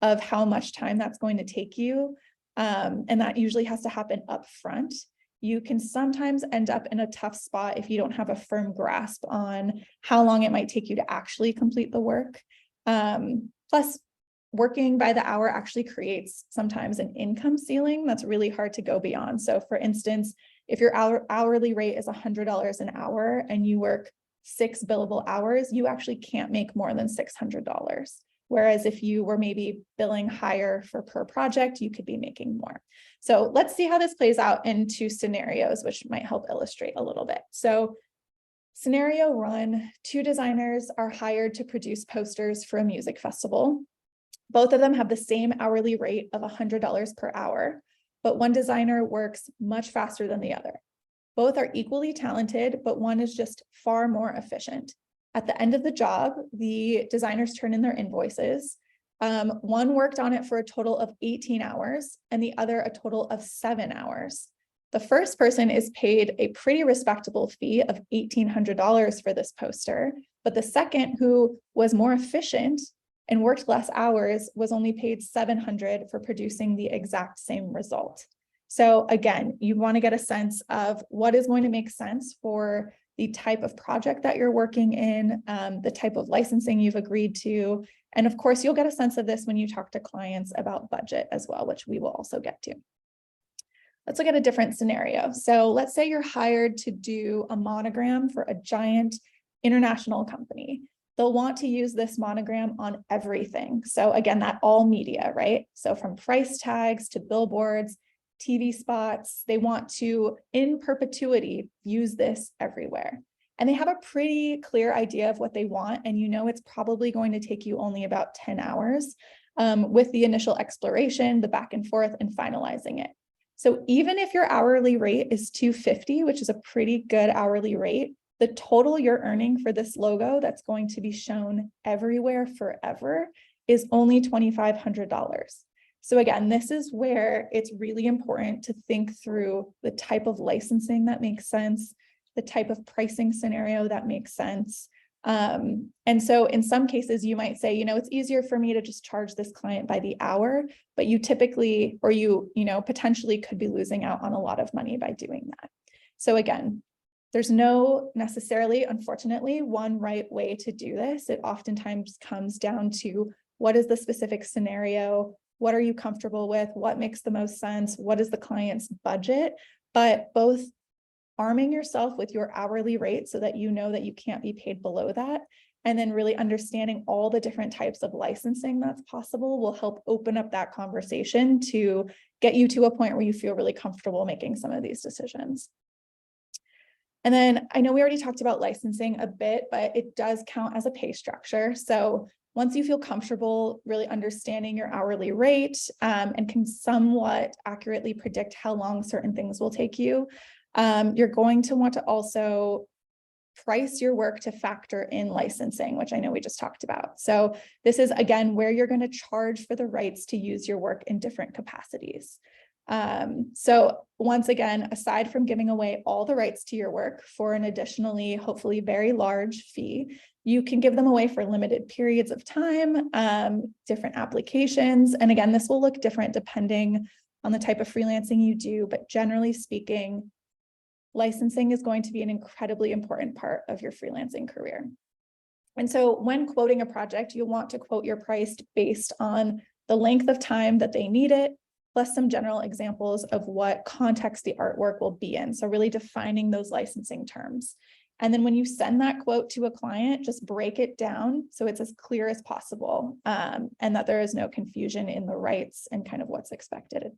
of how much time that's going to take you, and that usually has to happen up front, you can sometimes end up in a tough spot if you don't have a firm grasp on how long it might take you to actually complete the work. Plus, working by the hour actually creates sometimes an income ceiling that's really hard to go beyond. So for instance, if your hourly rate is $100 an hour and you work 6 billable hours, you actually can't make more than $600. Whereas if you were maybe billing higher for per project, you could be making more. So let's see how this plays out in 2 scenarios, which might help illustrate a little bit. So scenario 1, 2 designers are hired to produce posters for a music festival. Both of them have the same hourly rate of $100 per hour, but one designer works much faster than the other. Both are equally talented, but one is just far more efficient. At the end of the job, the designers turn in their invoices. One worked on it for a total of 18 hours and the other a total of 7 hours. The first person is paid a pretty respectable fee of $1,800 for this poster, but the second, who was more efficient and worked less hours, was only paid $700 for producing the exact same result. So again, you want to get a sense of what is going to make sense for the type of project that you're working in, the type of licensing you've agreed to. And of course, you'll get a sense of this when you talk to clients about budget as well, which we will also get to. Let's look at a different scenario. So let's say you're hired to do a monogram for a giant international company. They'll want to use this monogram on everything. So again, that all media, right? So from price tags to billboards, TV spots, they want to, in perpetuity, use this everywhere. And they have a pretty clear idea of what they want. And you know it's probably going to take you only about 10 hours. with the initial exploration, the back and forth, and finalizing it. So even if your hourly rate is $250, which is a pretty good hourly rate, the total you're earning for this logo that's going to be shown everywhere forever is only $2,500. So again, this is where it's really important to think through the type of licensing that makes sense, the type of pricing scenario that makes sense. And so in some cases you might say, it's easier for me to just charge this client by the hour, but you typically, or you potentially could be losing out on a lot of money by doing that. So again, there's no necessarily, unfortunately, one right way to do this. It oftentimes comes down to what is the specific scenario? What are you comfortable with? What makes the most sense? What is the client's budget? But both arming yourself with your hourly rate so that you know that you can't be paid below that, and then really understanding all the different types of licensing that's possible will help open up that conversation to get you to a point where you feel really comfortable making some of these decisions. And then I know we already talked about licensing a bit, but it does count as a pay structure. So once you feel comfortable really understanding your hourly rate and can somewhat accurately predict how long certain things will take you, you're going to want to also price your work to factor in licensing, which I know we just talked about. So this is, again, where you're going to charge for the rights to use your work in different capacities. So once again, aside from giving away all the rights to your work for an additionally, hopefully very large fee, you can give them away for limited periods of time, different applications. And again, this will look different depending on the type of freelancing you do, but generally speaking, licensing is going to be an incredibly important part of your freelancing career. And so when quoting a project, you'll want to quote your price based on the length of time that they need it, plus some general examples of what context the artwork will be in. So really defining those licensing terms. And then when you send that quote to a client, just break it down so it's as clear as possible, and that there is no confusion in the rights and kind of what's expected.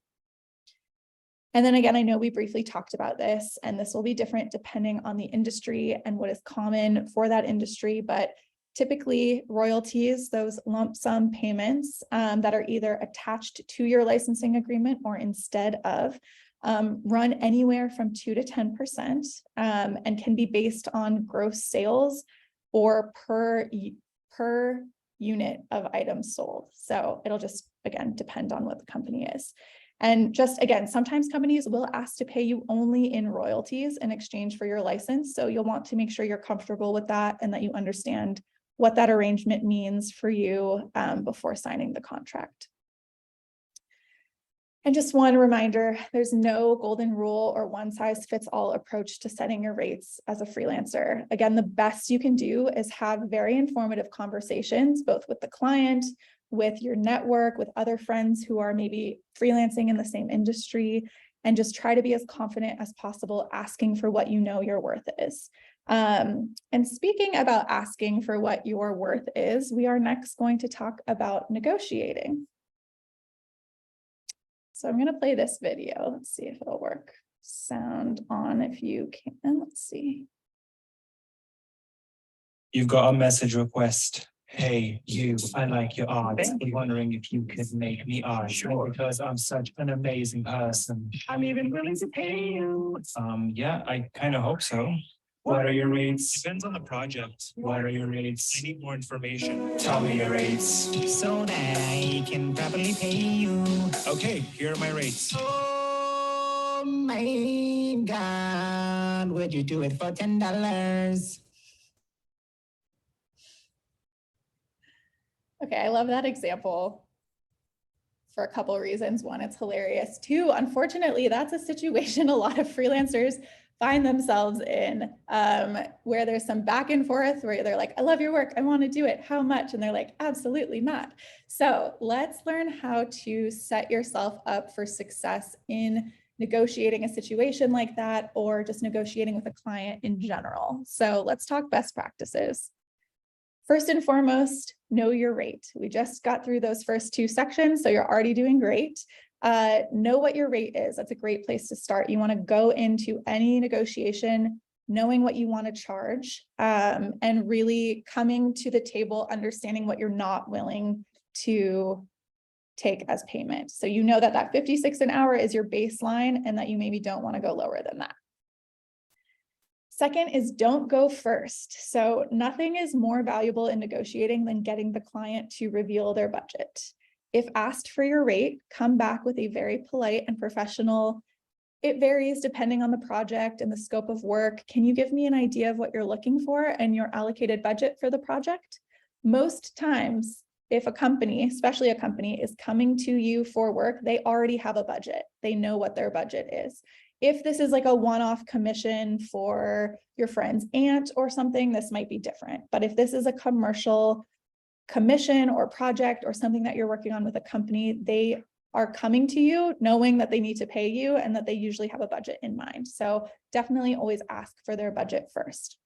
And then again, I know we briefly talked about this, and this will be different depending on the industry and what is common for that industry, but typically royalties, those lump sum payments that are either attached to your licensing agreement or instead of, run anywhere from 2 to 10% and can be based on gross sales or per unit of items sold. So it'll just, again, depend on what the company is. And just again, sometimes companies will ask to pay you only in royalties in exchange for your license. So you'll want to make sure you're comfortable with that and that you understand what that arrangement means for you before signing the contract. And just one reminder, there's no golden rule or one size fits all approach to setting your rates as a freelancer. Again, the best you can do is have very informative conversations, both with the client, with your network, with other friends who are maybe freelancing in the same industry, and just try to be as confident as possible, asking for what you know your worth is. And speaking about asking for what your worth is, we are next going to talk about negotiating. So I'm going to play this video. Let's see if it'll work. Sound on if you can. Let's see. You've got a message request. Hey, you, I like your art. I'm wondering if you could make me art. Sure. Because I'm such an amazing person. I'm even willing to pay you. Yeah, I kind of hope so. What are your rates? Depends on the project. What are your rates? I need more information. Tell me your rates. So that I can properly pay you. Okay, here are my rates. Oh my God, would you do it for $10? Okay, I love that example for a couple of reasons. One, it's hilarious. Two, unfortunately, that's a situation a lot of freelancers find themselves in, where there's some back and forth where they're like, I love your work, I want to do it, how much? And they're like, absolutely not. So let's learn how to set yourself up for success in negotiating a situation like that, or just negotiating with a client in general. So let's talk best practices. First and foremost, know your rate. We just got through those first two sections, so you're already doing great. Know what your rate is. That's a great place to start. You want to go into any negotiation knowing what you want to charge, and really coming to the table understanding what you're not willing to take as payment. So you know that that 56 an hour is your baseline and that you maybe don't want to go lower than that. Second is don't go first. So nothing is more valuable in negotiating than getting the client to reveal their budget. If asked for your rate, come back with a very polite and professional. It varies depending on the project and the scope of work. Can you give me an idea of what you're looking for and your allocated budget for the project? Most times, if a company, especially a company, is coming to you for work, they already have a budget. They know what their budget is. If this is like a one-off commission for your friend's aunt or something, this might be different. But if this is a commercial commission or project or something that you're working on with a company, they are coming to you knowing that they need to pay you and that they usually have a budget in mind. So definitely always ask for their budget first.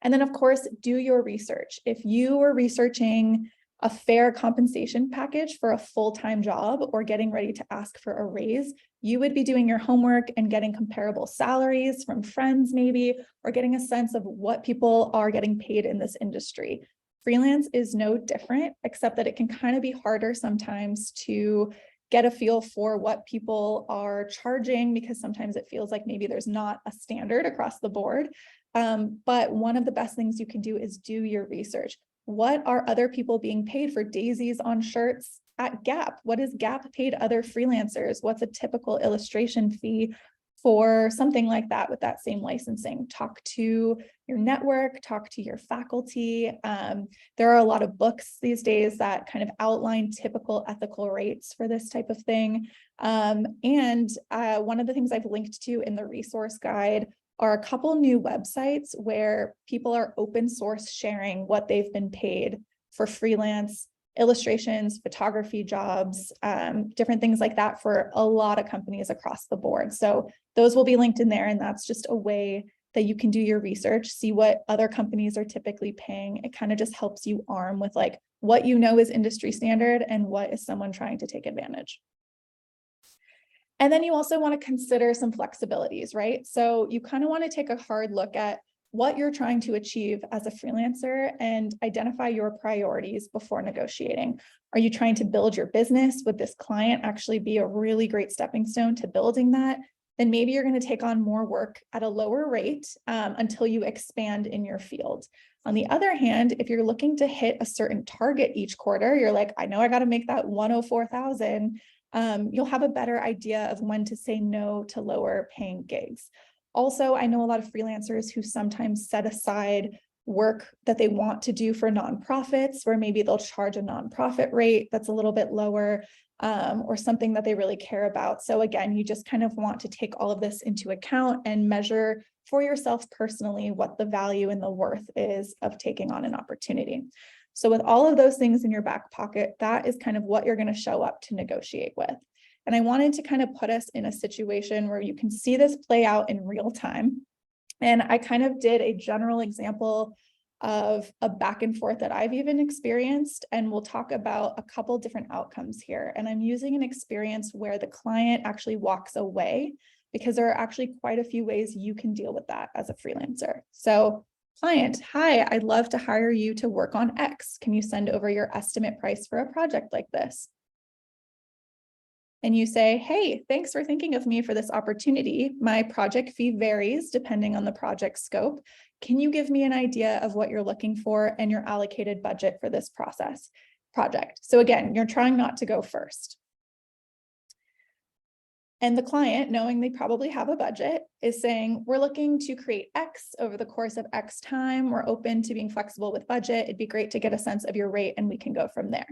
And then of course, do your research. If you were researching a fair compensation package for a full-time job or getting ready to ask for a raise, you would be doing your homework and getting comparable salaries from friends maybe, or getting a sense of what people are getting paid in this industry. Freelance is no different, except that it can kind of be harder sometimes to get a feel for what people are charging, because sometimes it feels like maybe there's not a standard across the board. But one of the best things you can do is do your research. What are other people being paid for daisies on shirts at Gap? What is Gap paid other freelancers? What's a typical illustration fee for something like that with that same licensing? Talk to your network, talk to your faculty. There are a lot of books these days that kind of outline typical ethical rates for this type of thing. One of the things I've linked to in the resource guide are a couple new websites where people are open source sharing what they've been paid for freelance illustrations, photography jobs, different things like that for a lot of companies across the board. So those will be linked in there, and that's just a way that you can do your research, see what other companies are typically paying. It kind of just helps you arm with like what you know is industry standard and what is someone trying to take advantage. And then you also want to consider some flexibilities, right? So you kind of want to take a hard look at what you're trying to achieve as a freelancer and identify your priorities before negotiating. Are you trying to build your business? Would this client actually be a really great stepping stone to building that? Then maybe you're going to take on more work at a lower rate until you expand in your field. On the other hand, if you're looking to hit a certain target each quarter, you're like, I know I got to make that 104,000. You'll have a better idea of when to say no to lower paying gigs. Also, I know a lot of freelancers who sometimes set aside work that they want to do for nonprofits, where maybe they'll charge a nonprofit rate that's a little bit lower, or something that they really care about. So again, you just kind of want to take all of this into account and measure for yourself personally what the value and the worth is of taking on an opportunity. So with all of those things in your back pocket, that is kind of what you're going to show up to negotiate with. And I wanted to kind of put us in a situation where you can see this play out in real time. And I kind of did a general example of a back and forth that I've even experienced. And we'll talk about a couple different outcomes here. And I'm using an experience where the client actually walks away, because there are actually quite a few ways you can deal with that as a freelancer. So client, hi, I'd love to hire you to work on X. Can you send over your estimate price for a project like this? And you say, hey, thanks for thinking of me for this opportunity. My project fee varies depending on the project scope. Can you give me an idea of what you're looking for and your allocated budget for this project? So again, you're trying not to go first. And the client, knowing they probably have a budget, is saying, we're looking to create X over the course of X time. We're open to being flexible with budget. It'd be great to get a sense of your rate and we can go from there.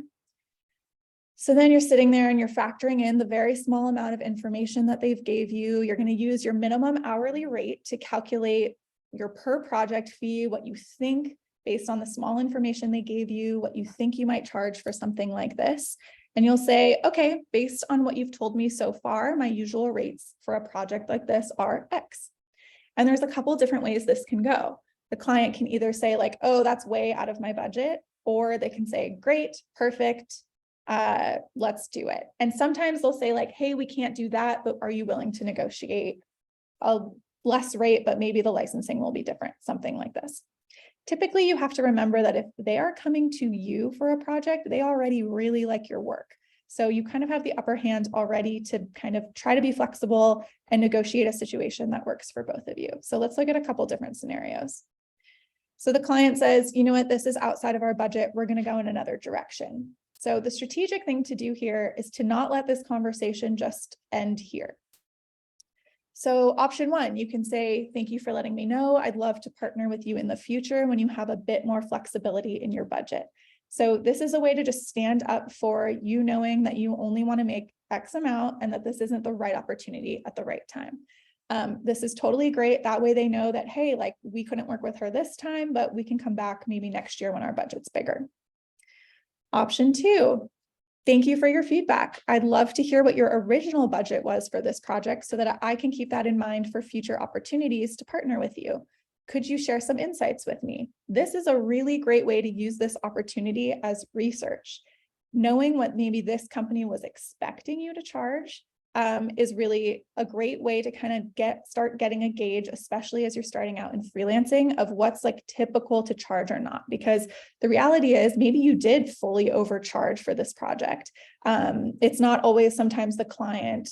So then you're sitting there and you're factoring in the very small amount of information that they've gave you. You're going to use your minimum hourly rate to calculate your per project fee, what you think based on the small information they gave you, what you think you might charge for something like this. And you'll say, okay, based on what you've told me so far, my usual rates for a project like this are X. And there's a couple different ways this can go. The client can either say like, oh, that's way out of my budget, or they can say, great, perfect, let's do it. And sometimes they'll say like, hey, we can't do that, but are you willing to negotiate a less rate, but maybe the licensing will be different, something like this. Typically, you have to remember that if they are coming to you for a project, they already really like your work. So you kind of have the upper hand already to kind of try to be flexible and negotiate a situation that works for both of you. So let's look at a couple different scenarios. So the client says, you know what, this is outside of our budget. We're going to go in another direction. So the strategic thing to do here is to not let this conversation just end here. So option one, you can say, thank you for letting me know. I'd love to partner with you in the future when you have a bit more flexibility in your budget. So this is a way to just stand up for you knowing that you only want to make X amount and that this isn't the right opportunity at the right time. This is totally great. That way they know that, hey, like we couldn't work with her this time, but we can come back maybe next year when our budget's bigger. Option two, thank you for your feedback. I'd love to hear what your original budget was for this project so that I can keep that in mind for future opportunities to partner with you. Could you share some insights with me? This is a really great way to use this opportunity as research. Knowing what maybe this company was expecting you to charge is really a great way to kind of start getting a gauge, especially as you're starting out in freelancing, of what's like typical to charge or not. Because the reality is maybe you did fully overcharge for this project. It's not always sometimes the client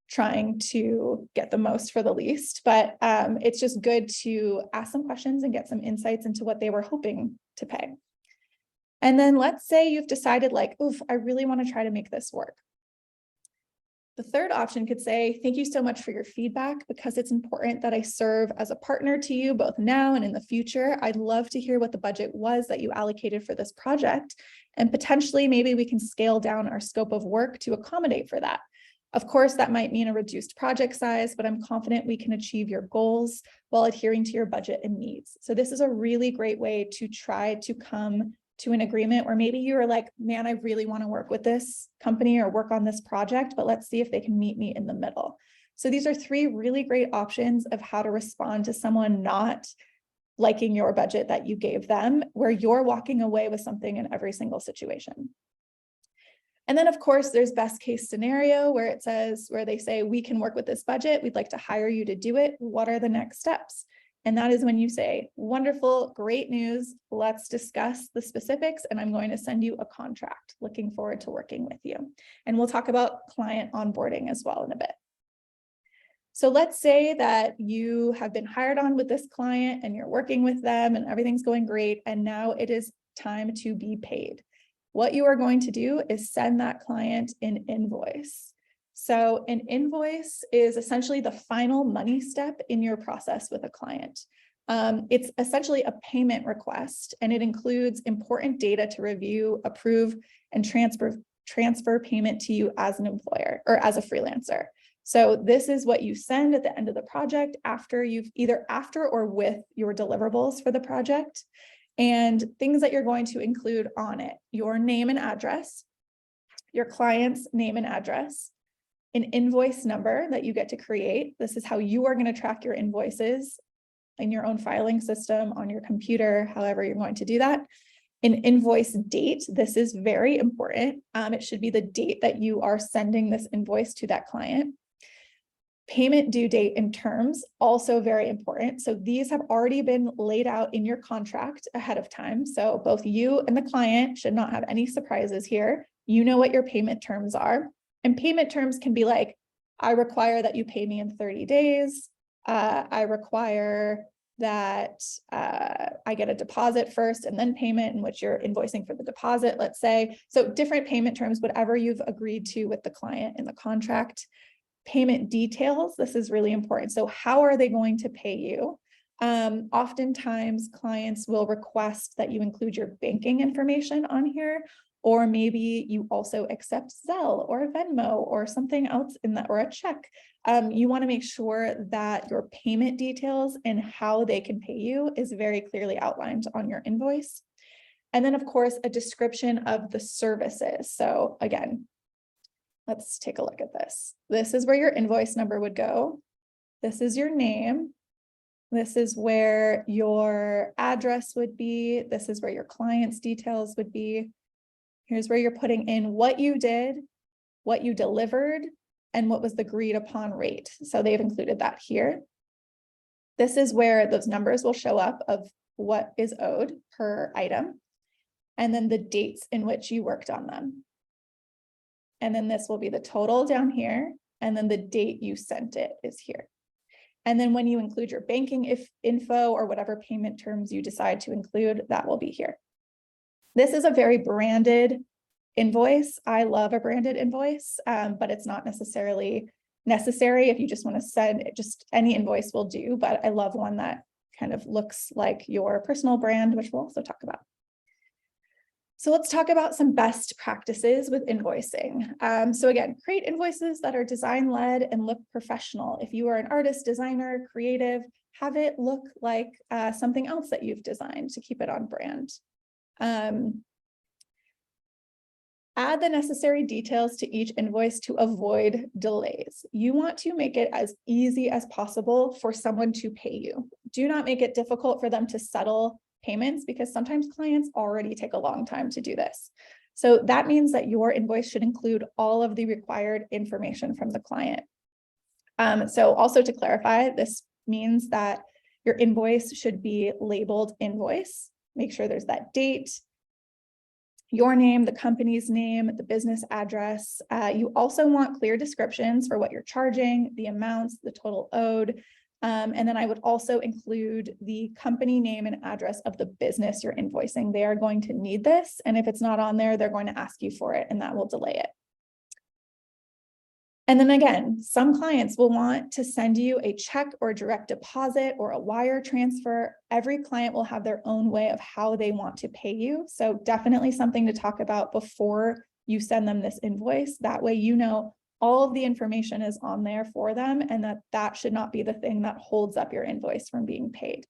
trying to get the most for the least, but it's just good to ask some questions and get some insights into what they were hoping to pay. And then let's say you've decided like, oof, I really want to try to make this work. The third option could say, thank you so much for your feedback. Because it's important that I serve as a partner to you both now and in the future. I'd love to hear what the budget was that you allocated for this project. And potentially maybe we can scale down our scope of work to accommodate for that. Of course, that might mean a reduced project size, but I'm confident we can achieve your goals while adhering to your budget and needs. So this is a really great way to try to come to an agreement where maybe you are like, man, I really want to work with this company or work on this project, but let's see if they can meet me in the middle. So these are three really great options of how to respond to someone not liking your budget that you gave them, where you're walking away with something in every single situation. And then of course, there's best case scenario where they say, we can work with this budget. We'd like to hire you to do it. What are the next steps? And that is when you say, wonderful, great news. Let's discuss the specifics. And I'm going to send you a contract. Looking forward to working with you. And we'll talk about client onboarding as well in a bit. So let's say that you have been hired on with this client and you're working with them and everything's going great. And now it is time to be paid. What you are going to do is send that client an invoice. So an invoice is essentially the final money step in your process with a client. It's essentially a payment request, and it includes important data to review, approve, and transfer payment to you as an employer or as a freelancer. So this is what you send at the end of the project after or with your deliverables for the project, and things that you're going to include on it: your name and address, your client's name and address, an invoice number that you get to create. This is how you are going to track your invoices in your own filing system, on your computer, however you're going to do that. An invoice date. This is very important. It should be the date that you are sending this invoice to that client. Payment due date and terms, also very important. So these have already been laid out in your contract ahead of time. So both you and the client should not have any surprises here. You know what your payment terms are. And payment terms can be like, I require that you pay me in 30 days. I require that I get a deposit first and then payment, in which you're invoicing for the deposit, let's say. So different payment terms, whatever you've agreed to with the client in the contract. Payment details, this is really important. So how are they going to pay you? Oftentimes clients will request that you include your banking information on here, or maybe you also accept Zelle or Venmo or something else in that, or a check. You want to make sure that your payment details and how they can pay you is very clearly outlined on your invoice. And then of course, a description of the services. So again, let's take a look at this. This is where your invoice number would go. This is your name. This is where your address would be. This is where your client's details would be. Here's where you're putting in what you did, what you delivered, and what was the agreed upon rate. So they've included that here. This is where those numbers will show up of what is owed per item, and then the dates in which you worked on them. And then this will be the total down here. And then the date you sent it is here. And then when you include your banking info or whatever payment terms you decide to include, that will be here. This is a very branded invoice. I love a branded invoice, but it's not necessarily necessary if you just want to send it. Just any invoice will do, but I love one that kind of looks like your personal brand, which we'll also talk about. So let's talk about some best practices with invoicing. So again, create invoices that are design-led and look professional. If you are an artist, designer, creative, have it look like something else that you've designed to keep it on brand. Add the necessary details to each invoice to avoid delays. You want to make it as easy as possible for someone to pay you. Do not make it difficult for them to settle payments, because sometimes clients already take a long time to do this. So that means that your invoice should include all of the required information from the client. So also to clarify, this means that your invoice should be labeled invoice. Make sure there's that date, your name, the company's name, the business address. You also want clear descriptions for what you're charging, the amounts, the total owed. And then I would also include the company name and address of the business you're invoicing. They are going to need this. And if it's not on there, they're going to ask you for it, and that will delay it. And then again, some clients will want to send you a check or a direct deposit or a wire transfer. Every client will have their own way of how they want to pay you. So definitely something to talk about before you send them this invoice. That way, you know, all of the information is on there for them, and that should not be the thing that holds up your invoice from being paid.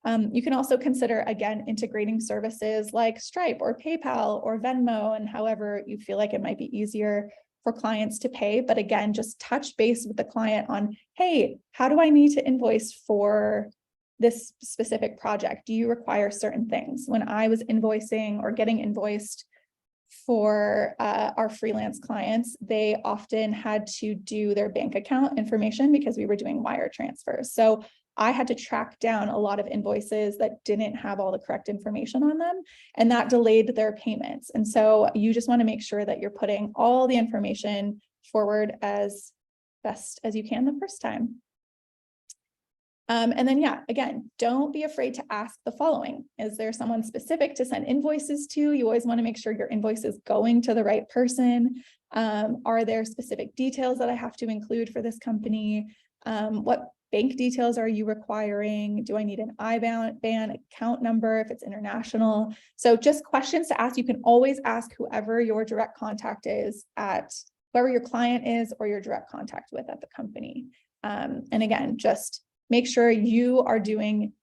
You can also consider, again, integrating services like Stripe or PayPal or Venmo, and however you feel like it might be easier for clients to pay. But again, just touch base with the client on, hey, how do I need to invoice for this specific project? Do you require certain things? When I was invoicing or getting invoiced for our freelance clients, they often had to do their bank account information because we were doing wire transfers. So I had to track down a lot of invoices that didn't have all the correct information on them, and that delayed their payments. And so you just want to make sure that you're putting all the information forward as best as you can the first time. And then, yeah, again, don't be afraid to ask the following. Is there someone specific to send invoices to? You always want to make sure your invoice is going to the right person. Are there specific details that I have to include for this company? What bank details are you requiring? Do I need an IBAN account number if it's international? So just questions to ask. You can always ask whoever your direct contact is at, whoever your client is or your direct contact with at the company. And again, just make sure you are doing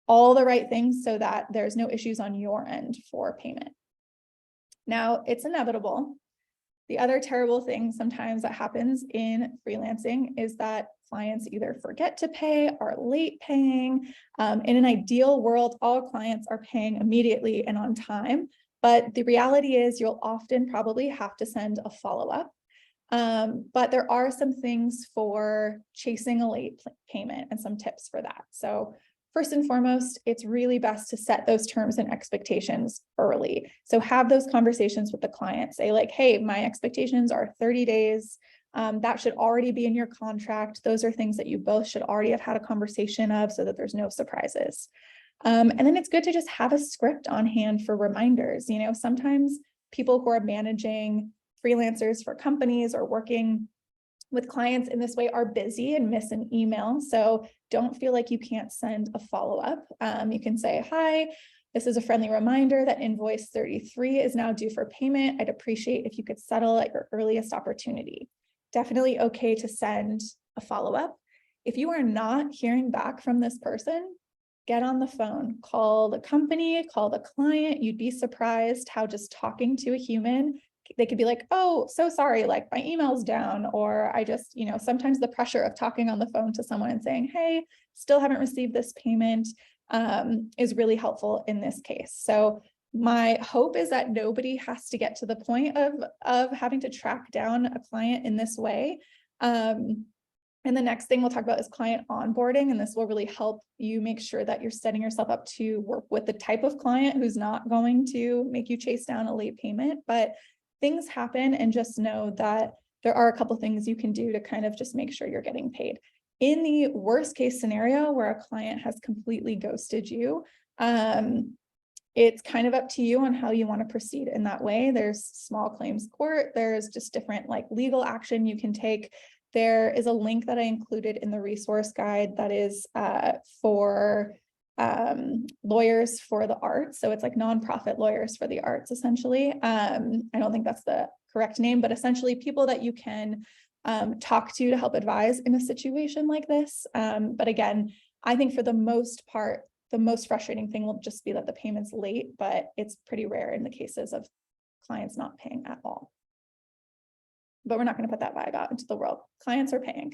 all the right things so that there's no issues on your end for payment. Now, it's inevitable. The other terrible thing sometimes that happens in freelancing is that clients either forget to pay, are late paying. In an ideal world, all clients are paying immediately and on time. But the reality is you'll often probably have to send a follow-up. But there are some things for chasing a late payment and some tips for that. So first and foremost, it's really best to set those terms and expectations early. So have those conversations with the client. Say like, hey, my expectations are 30 days. That should already be in your contract. Those are things that you both should already have had a conversation of so that there's no surprises. And then it's good to just have a script on hand for reminders. You know, sometimes people who are managing freelancers for companies or working with clients in this way are busy and miss an email. So don't feel like you can't send a follow-up. You can say, hi, this is a friendly reminder that invoice 33 is now due for payment. I'd appreciate if you could settle at your earliest opportunity. Definitely okay to send a follow-up. If you are not hearing back from this person, get on the phone, call the company, call the client. You'd be surprised how just talking to a human, they could be like, oh, so sorry, like my email's down, or I just, you know, sometimes the pressure of talking on the phone to someone and saying, hey, still haven't received this payment is really helpful in this case. So my hope is that nobody has to get to the point of having to track down a client in this way. And the next thing we'll talk about is client onboarding, and this will really help you make sure that you're setting yourself up to work with the type of client who's not going to make you chase down a late payment. But things happen, and just know that there are a couple things you can do to kind of just make sure you're getting paid. In the worst case scenario where a client has completely ghosted you, it's kind of up to you on how you want to proceed in that way. There's small claims court, there's just different like legal action you can take. There is a link that I included in the resource guide that is for lawyers for the arts. So it's like nonprofit lawyers for the arts, essentially. I don't think that's the correct name, but essentially people that you can talk to help advise in a situation like this. But again, I think for the most part, the most frustrating thing will just be that the payment's late, but it's pretty rare in the cases of clients not paying at all. But we're not going to put that vibe out into the world. Clients are paying.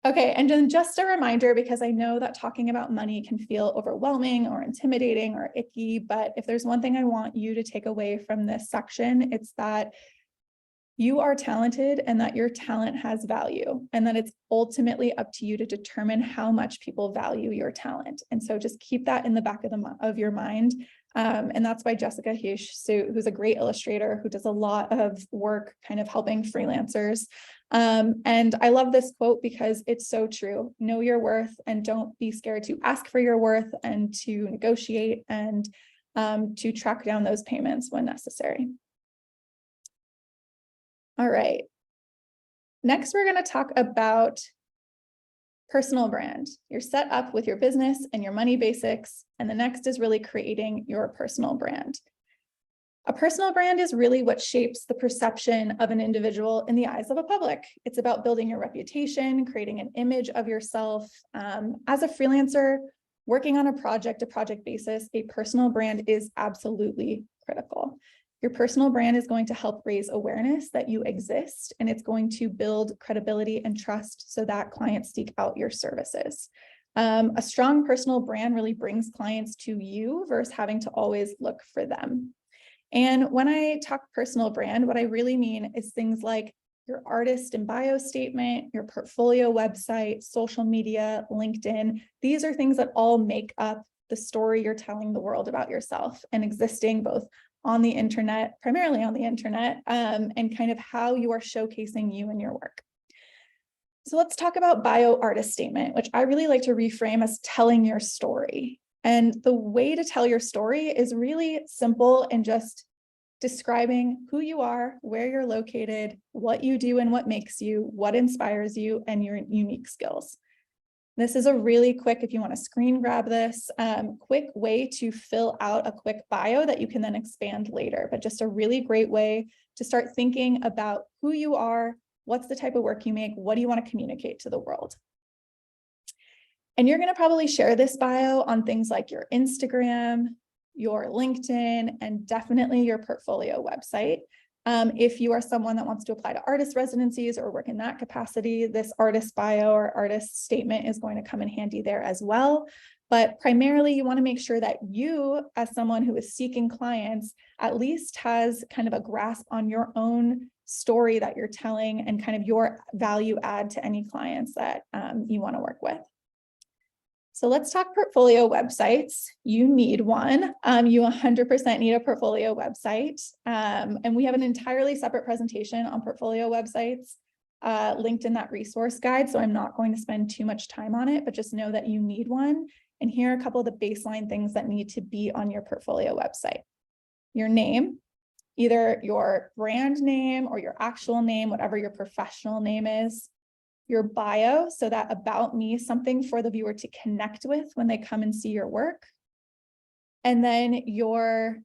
Okay, and then just a reminder, because I know that talking about money can feel overwhelming or intimidating or icky, but if there's one thing I want you to take away from this section, it's that you are talented and that your talent has value, and that it's ultimately up to you to determine how much people value your talent. And so just keep that in the back of your mind. And that's why Jessica Hirsch, who's a great illustrator who does a lot of work kind of helping freelancers. And I love this quote because it's so true. Know your worth and don't be scared to ask for your worth and to negotiate and to track down those payments when necessary. All right. Next, we're going to talk about personal brand. You're set up with your business and your money basics. And the next is really creating your personal brand. A personal brand is really what shapes the perception of an individual in the eyes of a public. It's about building your reputation, creating an image of yourself. As a freelancer, working on a project basis, a personal brand is absolutely critical. Your personal brand is going to help raise awareness that you exist, and it's going to build credibility and trust so that clients seek out your services. A strong personal brand really brings clients to you versus having to always look for them. And when I talk personal brand, what I really mean is things like your artist and bio statement, your portfolio website, social media, LinkedIn. These are things that all make up the story you're telling the world about yourself and existing both on the internet, primarily on the internet, and kind of how you are showcasing you and your work. So let's talk about bio artist statement, which I really like to reframe as telling your story. And the way to tell your story is really simple and just describing who you are, where you're located, what you do and what makes you, what inspires you, and your unique skills. This is a really quick, if you want to screen grab this, quick way to fill out a quick bio that you can then expand later, but just a really great way to start thinking about who you are, what's the type of work you make, what do you want to communicate to the world? And you're going to probably share this bio on things like your Instagram, your LinkedIn, and definitely your portfolio website. If you are someone that wants to apply to artist residencies or work in that capacity, this artist bio or artist statement is going to come in handy there as well. But primarily, you want to make sure that you, as someone who is seeking clients, at least has kind of a grasp on your own story that you're telling and kind of your value add to any clients that you want to work with. So let's talk portfolio websites. You need one. You 100% need a portfolio website. And we have an entirely separate presentation on portfolio websites linked in that resource guide. So I'm not going to spend too much time on it, but just know that you need one. And here are a couple of the baseline things that need to be on your portfolio website. Your name, either your brand name or your actual name, whatever your professional name is. Your bio, so that about me, something for the viewer to connect with when they come and see your work. And then your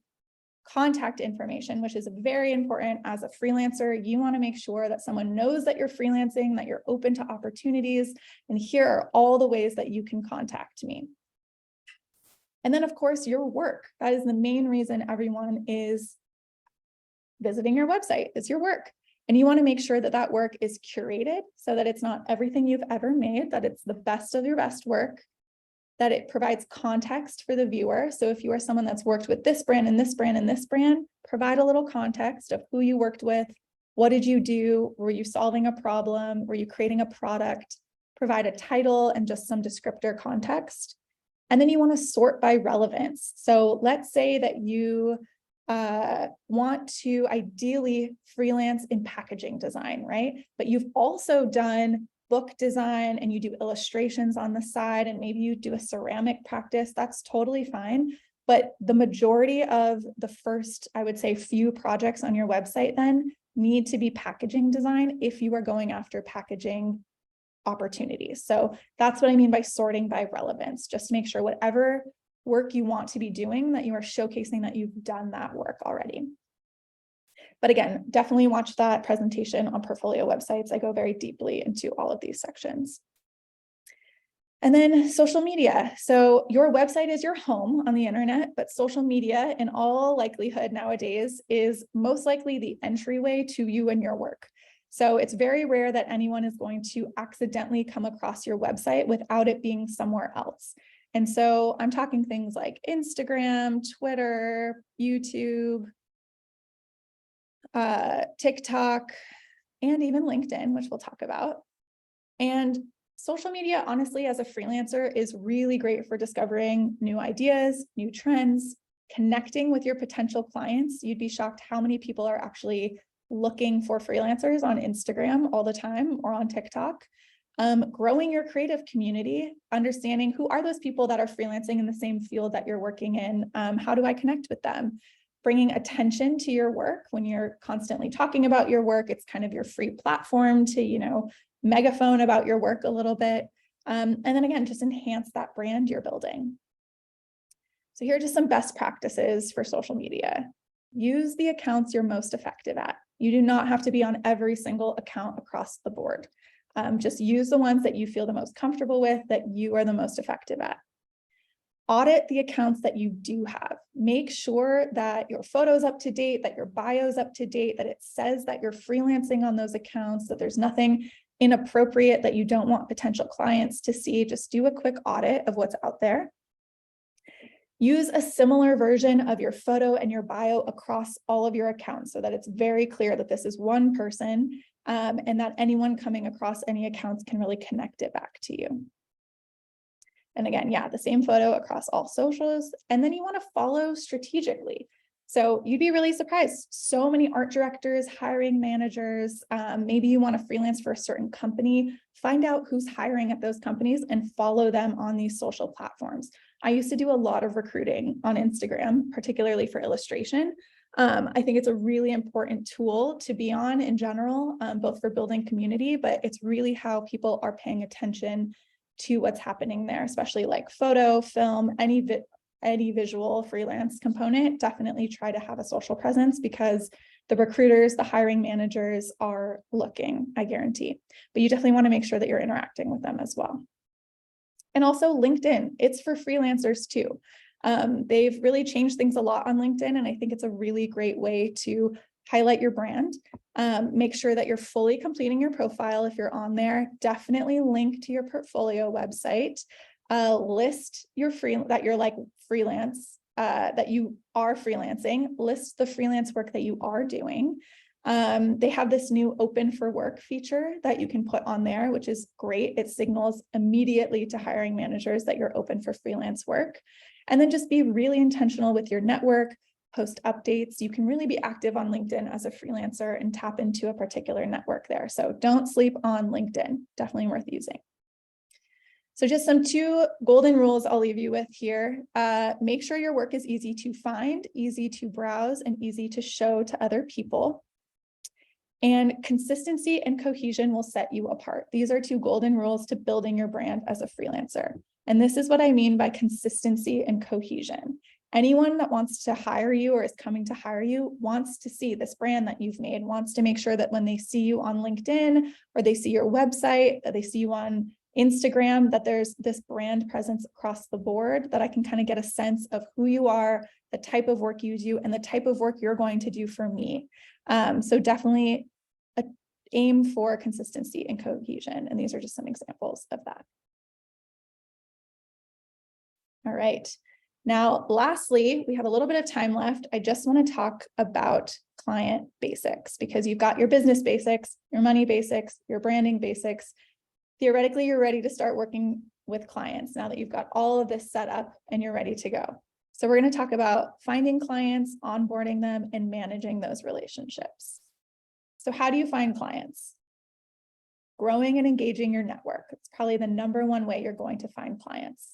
contact information, which is very important as a freelancer. You want to make sure that someone knows that you're freelancing, that you're open to opportunities. And here are all the ways that you can contact me. And then, of course, your work. That is the main reason everyone is visiting your website, is your work. And you want to make sure that that work is curated so that it's not everything you've ever made, that it's the best of your best work, that it provides context for the viewer. So if you are someone that's worked with this brand and this brand and this brand, provide a little context of who you worked with, what did you do, were you solving a problem, were you creating a product, provide a title and just some descriptor context. And then you want to sort by relevance. So let's say that you want to ideally freelance in packaging design, right? But you've also done book design and you do illustrations on the side, and maybe you do a ceramic practice, that's totally fine. But the majority of the first, I would say, few projects on your website then need to be packaging design if you are going after packaging opportunities. So that's what I mean by sorting by relevance. Just make sure whatever work you want to be doing, that you are showcasing that you've done that work already. But again, definitely watch that presentation on portfolio websites. I go very deeply into all of these sections. And then social media. So your website is your home on the internet, but social media in all likelihood nowadays is most likely the entryway to you and your work. So it's very rare that anyone is going to accidentally come across your website without it being somewhere else. And so I'm talking things like Instagram, Twitter, YouTube, TikTok, and even LinkedIn, which we'll talk about. And social media, honestly, as a freelancer, is really great for discovering new ideas, new trends, connecting with your potential clients. You'd be shocked how many people are actually looking for freelancers on Instagram all the time or on TikTok. Growing your creative community, understanding who are those people that are freelancing in the same field that you're working in. How do I connect with them? Bringing attention to your work when you're constantly talking about your work. It's kind of your free platform to, megaphone about your work a little bit. And then again, just enhance that brand you're building. So here are just some best practices for social media. Use the accounts you're most effective at. You do not have to be on every single account across the board. Just use the ones that you feel the most comfortable with, that you are the most effective at. Audit the accounts that you do have. Make sure that your photo's up to date, that your bio's up to date, that it says that you're freelancing on those accounts, that there's nothing inappropriate that you don't want potential clients to see. Just do a quick audit of what's out there. Use a similar version of your photo and your bio across all of your accounts so that it's very clear that this is one person, and that anyone coming across any accounts can really connect it back to you. And again, yeah, the same photo across all socials. And then you want to follow strategically. So you'd be really surprised. So many art directors, hiring managers, maybe you want to freelance for a certain company, find out who's hiring at those companies and follow them on these social platforms. I used to do a lot of recruiting on Instagram, particularly for illustration. I think it's a really important tool to be on in general, both for building community, but it's really how people are paying attention to what's happening there, especially like photo, film, any visual freelance component. Definitely try to have a social presence because the recruiters, the hiring managers are looking, I guarantee. But you definitely want to make sure that you're interacting with them as well. And also LinkedIn, it's for freelancers too. They've really changed things a lot on LinkedIn, and I think it's a really great way to highlight your brand. Make sure that you're fully completing your profile if you're on there. Definitely link to your portfolio website. List your that you are freelancing. List the freelance work that you are doing. They have this new open for work feature that you can put on there, which is great. It signals immediately to hiring managers that you're open for freelance work. And then just be really intentional with your network, post updates. You can really be active on LinkedIn as a freelancer and tap into a particular network there. So don't sleep on LinkedIn, definitely worth using. So just some 2 golden rules I'll leave you with here. Make sure your work is easy to find, easy to browse, and easy to show to other people. And consistency and cohesion will set you apart. These are 2 golden rules to building your brand as a freelancer. And this is what I mean by consistency and cohesion. Anyone that wants to hire you or is coming to hire you wants to see this brand that you've made, wants to make sure that when they see you on LinkedIn or they see your website, that they see you on Instagram, that there's this brand presence across the board, that I can kind of get a sense of who you are, the type of work you do, and the type of work you're going to do for me. So definitely aim for consistency and cohesion. And these are just some examples of that. All right. Now, lastly, we have a little bit of time left. I just want to talk about client basics because you've got your business basics, your money basics, your branding basics. Theoretically, you're ready to start working with clients now that you've got all of this set up and you're ready to go. So we're going to talk about finding clients, onboarding them, and managing those relationships. So how do you find clients? Growing and engaging your network. It's probably the number one way you're going to find clients.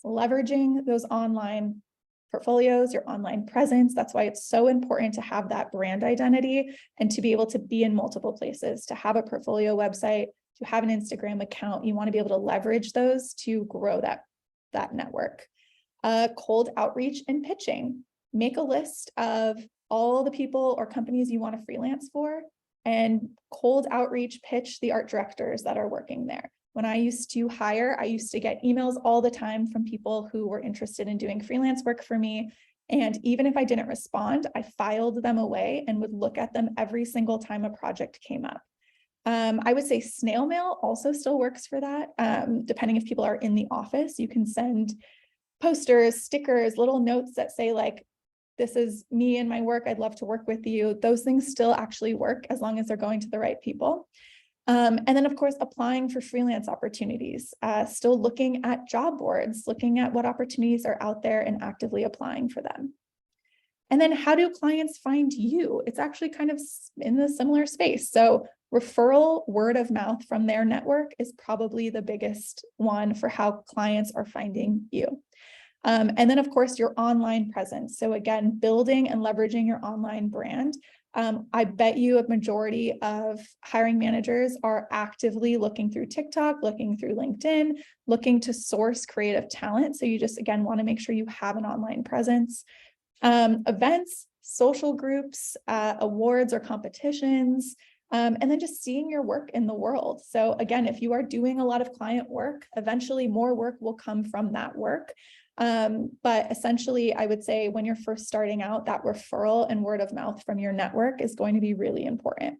Leveraging those online portfolios, your online presence. That's why it's so important to have that brand identity and to be able to be in multiple places, to have a portfolio website, to have an Instagram account. You want to be able to leverage those to grow that network. Cold outreach and pitching. Make a list of all the people or companies you want to freelance for and cold outreach pitch the art directors that are working there. When I used to hire, I used to get emails all the time from people who were interested in doing freelance work for me. And even if I didn't respond, I filed them away and would look at them every single time a project came up. I would say snail mail also still works for that. Depending if people are in the office, you can send posters, stickers, little notes that say like, this is me and my work. I'd love to work with you. Those things still actually work as long as they're going to the right people. And then of course, applying for freelance opportunities, still looking at job boards, looking at what opportunities are out there and actively applying for them. And then how do clients find you? It's actually kind of in the similar space. So referral, word of mouth from their network is probably the biggest one for how clients are finding you. And then of course, your online presence. So again, building and leveraging your online brand. I bet you a majority of hiring managers are actively looking through TikTok, looking through LinkedIn, looking to source creative talent. So you just, again, want to make sure you have an online presence. Events, social groups, awards or competitions, and then just seeing your work in the world. So again, if you are doing a lot of client work, eventually more work will come from that work. But essentially, I would say when you're first starting out, that referral and word of mouth from your network is going to be really important.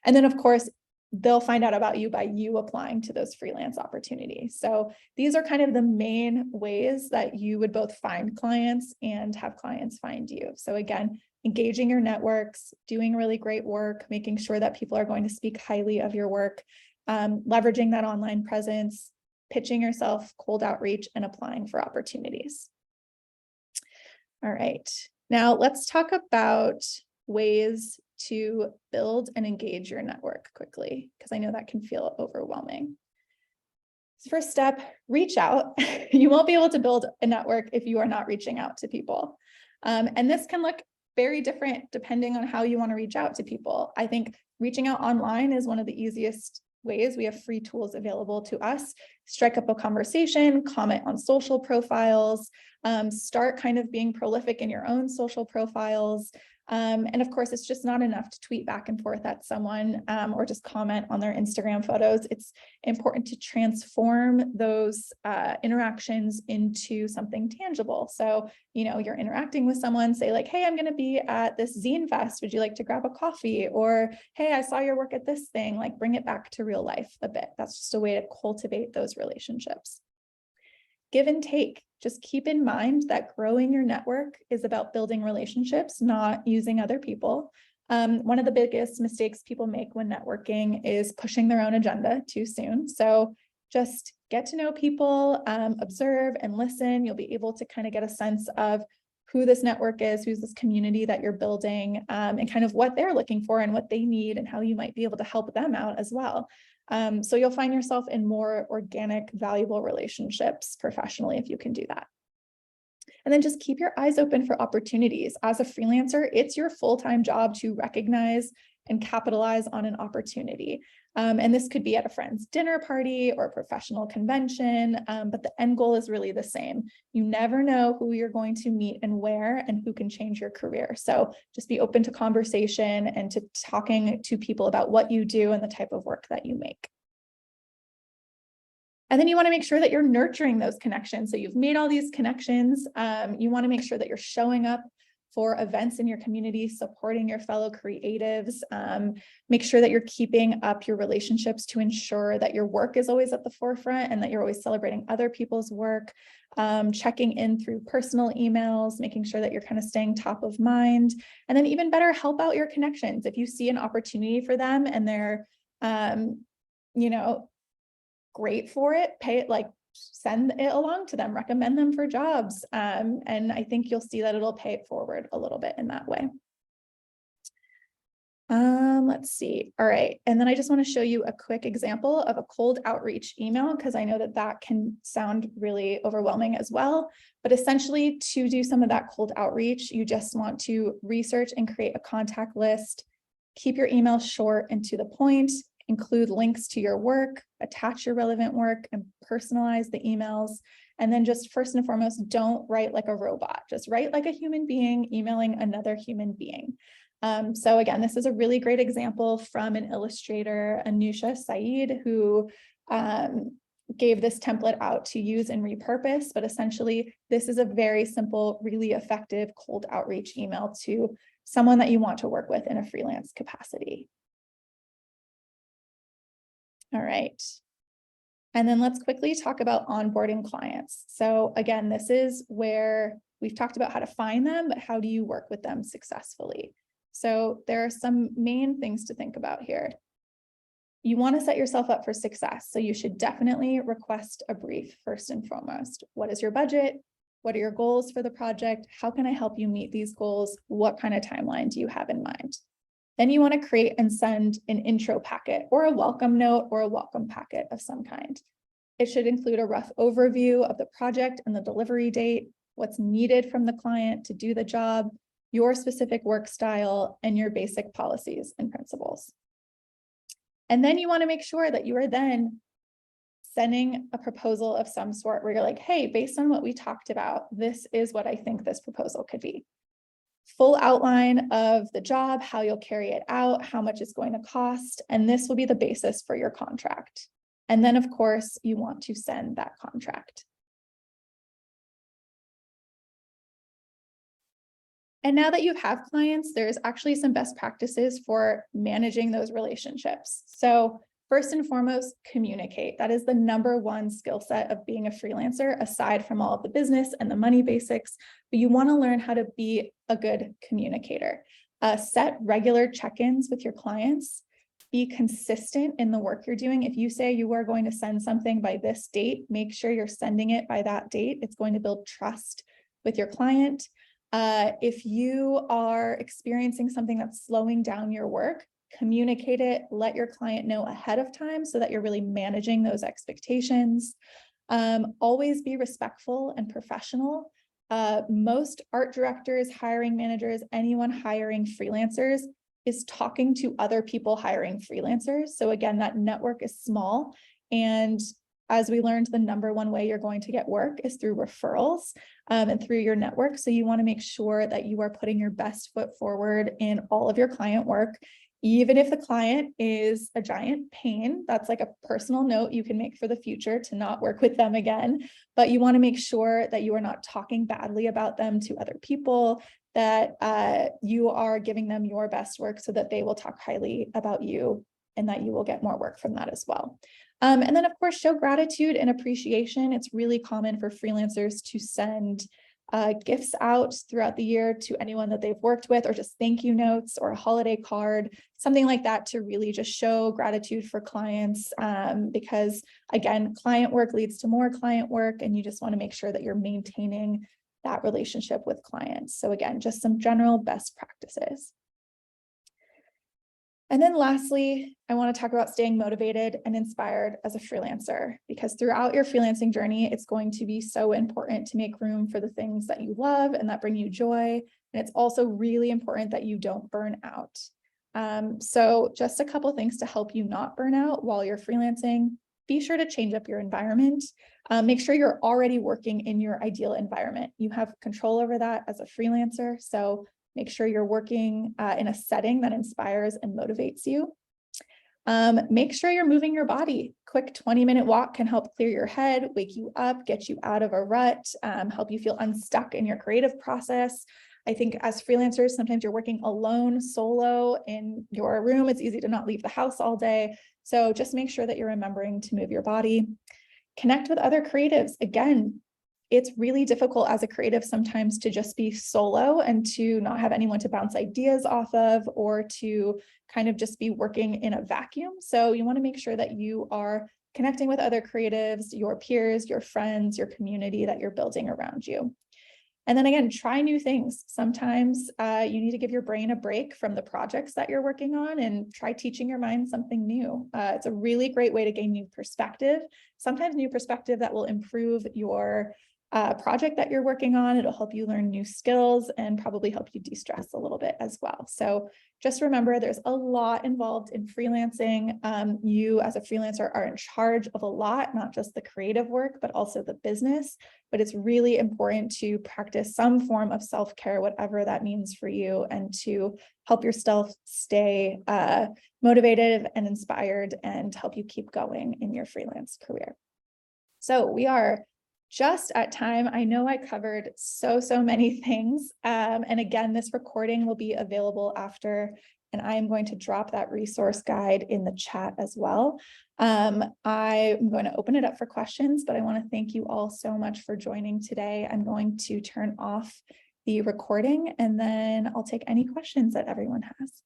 And then of course, they'll find out about you by you applying to those freelance opportunities. So these are kind of the main ways that you would both find clients and have clients find you. So again, engaging your networks, doing really great work, making sure that people are going to speak highly of your work, leveraging that online presence, pitching yourself, cold outreach, and applying for opportunities. All right, now let's talk about ways to build and engage your network quickly, because I know that can feel overwhelming. First step, reach out. You won't be able to build a network if you are not reaching out to people. And this can look very different depending on how you want to reach out to people. I think reaching out online is one of the easiest ways. We have free tools available to us. Strike up a conversation, comment on social profiles, start kind of being prolific in your own social profiles. And of course, it's just not enough to tweet back and forth at someone or just comment on their Instagram photos. It's important to transform those interactions into something tangible. So, you know, you're interacting with someone, say like, hey, I'm going to be at this zine fest. Would you like to grab a coffee? Or, hey, I saw your work at this thing, like bring it back to real life a bit. That's just a way to cultivate those relationships. Give and take. Just keep in mind that growing your network is about building relationships, not using other people. One of the biggest mistakes people make when networking is pushing their own agenda too soon. So just get to know people, observe and listen. You'll be able to kind of get a sense of who this network is, who's this community that you're building, and kind of what they're looking for and what they need and how you might be able to help them out as well. So you'll find yourself in more organic, valuable relationships professionally if you can do that. And then just keep your eyes open for opportunities. As a freelancer, it's your full-time job to recognize and capitalize on an opportunity. And this could be at a friend's dinner party or a professional convention, but the end goal is really the same. You never know who you're going to meet and where and who can change your career. So just be open to conversation and to talking to people about what you do and the type of work that you make. And then you want to make sure that you're nurturing those connections. So you've made all these connections. You want to make sure that you're showing up for events in your community, supporting your fellow creatives. Make sure that you're keeping up your relationships to ensure that your work is always at the forefront and that you're always celebrating other people's work. Checking in through personal emails, making sure that you're kind of staying top of mind. And then even better, help out your connections. If you see an opportunity for them and they're, you know, great for it, pay it, like send it along to them, recommend them for jobs. And I think you'll see that it'll pay it forward a little bit in that way. Let's see. All right. And then I just want to show you a quick example of a cold outreach email, because I know that that can sound really overwhelming as well. But essentially, to do some of that cold outreach, you just want to research and create a contact list, keep your email short and to the point, include links to your work, attach your relevant work, and personalize the emails. And then just first and foremost, don't write like a robot, just write like a human being emailing another human being. So again, this is a really great example from an illustrator, Anusha Saeed, who gave this template out to use and repurpose. But essentially, this is a very simple, really effective cold outreach email to someone that you want to work with in a freelance capacity. All right. And then let's quickly talk about onboarding clients. So again, this is where we've talked about how to find them, but how do you work with them successfully? So there are some main things to think about here. You want to set yourself up for success. So you should definitely request a brief first and foremost. What is your budget? What are your goals for the project? How can I help you meet these goals? What kind of timeline do you have in mind? Then you want to create and send an intro packet or a welcome note or a welcome packet of some kind. It should include a rough overview of the project and the delivery date, what's needed from the client to do the job, your specific work style, and your basic policies and principles. And then you want to make sure that you are then sending a proposal of some sort where you're like, hey, based on what we talked about, this is what I think this proposal could be. Full outline of the job, how you'll carry it out, how much it's going to cost, and this will be the basis for your contract. And then, of course, you want to send that contract. And now that you have clients, there's actually some best practices for managing those relationships. So first and foremost, communicate. That is the #1 skill set of being a freelancer, aside from all of the business and the money basics. But you want to learn how to be a good communicator. Set regular check-ins with your clients. Be consistent in the work you're doing. If you say you are going to send something by this date, make sure you're sending it by that date. It's going to build trust with your client. If you are experiencing something that's slowing down your work, communicate it, let your client know ahead of time so that you're really managing those expectations. Always be respectful and professional. Most art directors, hiring managers, anyone hiring freelancers is talking to other people hiring freelancers. So again, that network is small. And as we learned, the #1 way you're going to get work is through referrals and through your network. So you want to make sure that you are putting your best foot forward in all of your client work. Even if the client is a giant pain, that's like a personal note you can make for the future to not work with them again. But you want to make sure that you are not talking badly about them to other people, that you are giving them your best work so that they will talk highly about you and that you will get more work from that as well. And then, of course, show gratitude and appreciation. It's really common for freelancers to send gifts out throughout the year to anyone that they've worked with, or just thank you notes or a holiday card, something like that, to really just show gratitude for clients. Because again, client work leads to more client work, and you just want to make sure that you're maintaining that relationship with clients. So again, just some general best practices. And then lastly, I want to talk about staying motivated and inspired as a freelancer, because throughout your freelancing journey, it's going to be so important to make room for the things that you love and that bring you joy. And it's also really important that you don't burn out. So just a couple of things to help you not burn out while you're freelancing. Be sure to change up your environment. Make sure you're already working in your ideal environment. You have control over that as a freelancer. So make sure you're working in a setting that inspires and motivates you. Make sure you're moving your body. Quick 20-minute walk can help clear your head, wake you up, get you out of a rut, help you feel unstuck in your creative process. I think as freelancers, sometimes you're working alone, solo in your room. It's easy to not leave the house all day. So just make sure that you're remembering to move your body. Connect with other creatives. Again, it's really difficult as a creative sometimes to just be solo and to not have anyone to bounce ideas off of, or to kind of just be working in a vacuum. So you want to make sure that you are connecting with other creatives, your peers, your friends, your community that you're building around you. And then again, try new things. Sometimes you need to give your brain a break from the projects that you're working on and try teaching your mind something new. It's a really great way to gain new perspective, sometimes new perspective that will improve your project that you're working on. It'll help you learn new skills and probably help you de-stress a little bit as well. So just remember, there's a lot involved in freelancing. You as a freelancer are in charge of a lot, not just the creative work, but also the business. But it's really important to practice some form of self-care, whatever that means for you, and to help yourself stay motivated and inspired and help you keep going in your freelance career. So we are just at time. I know I covered so many things. And again, this recording will be available after, and I am going to drop that resource guide in the chat as well. I'm going to open it up for questions, but I want to thank you all so much for joining today. I'm going to turn off the recording and then I'll take any questions that everyone has.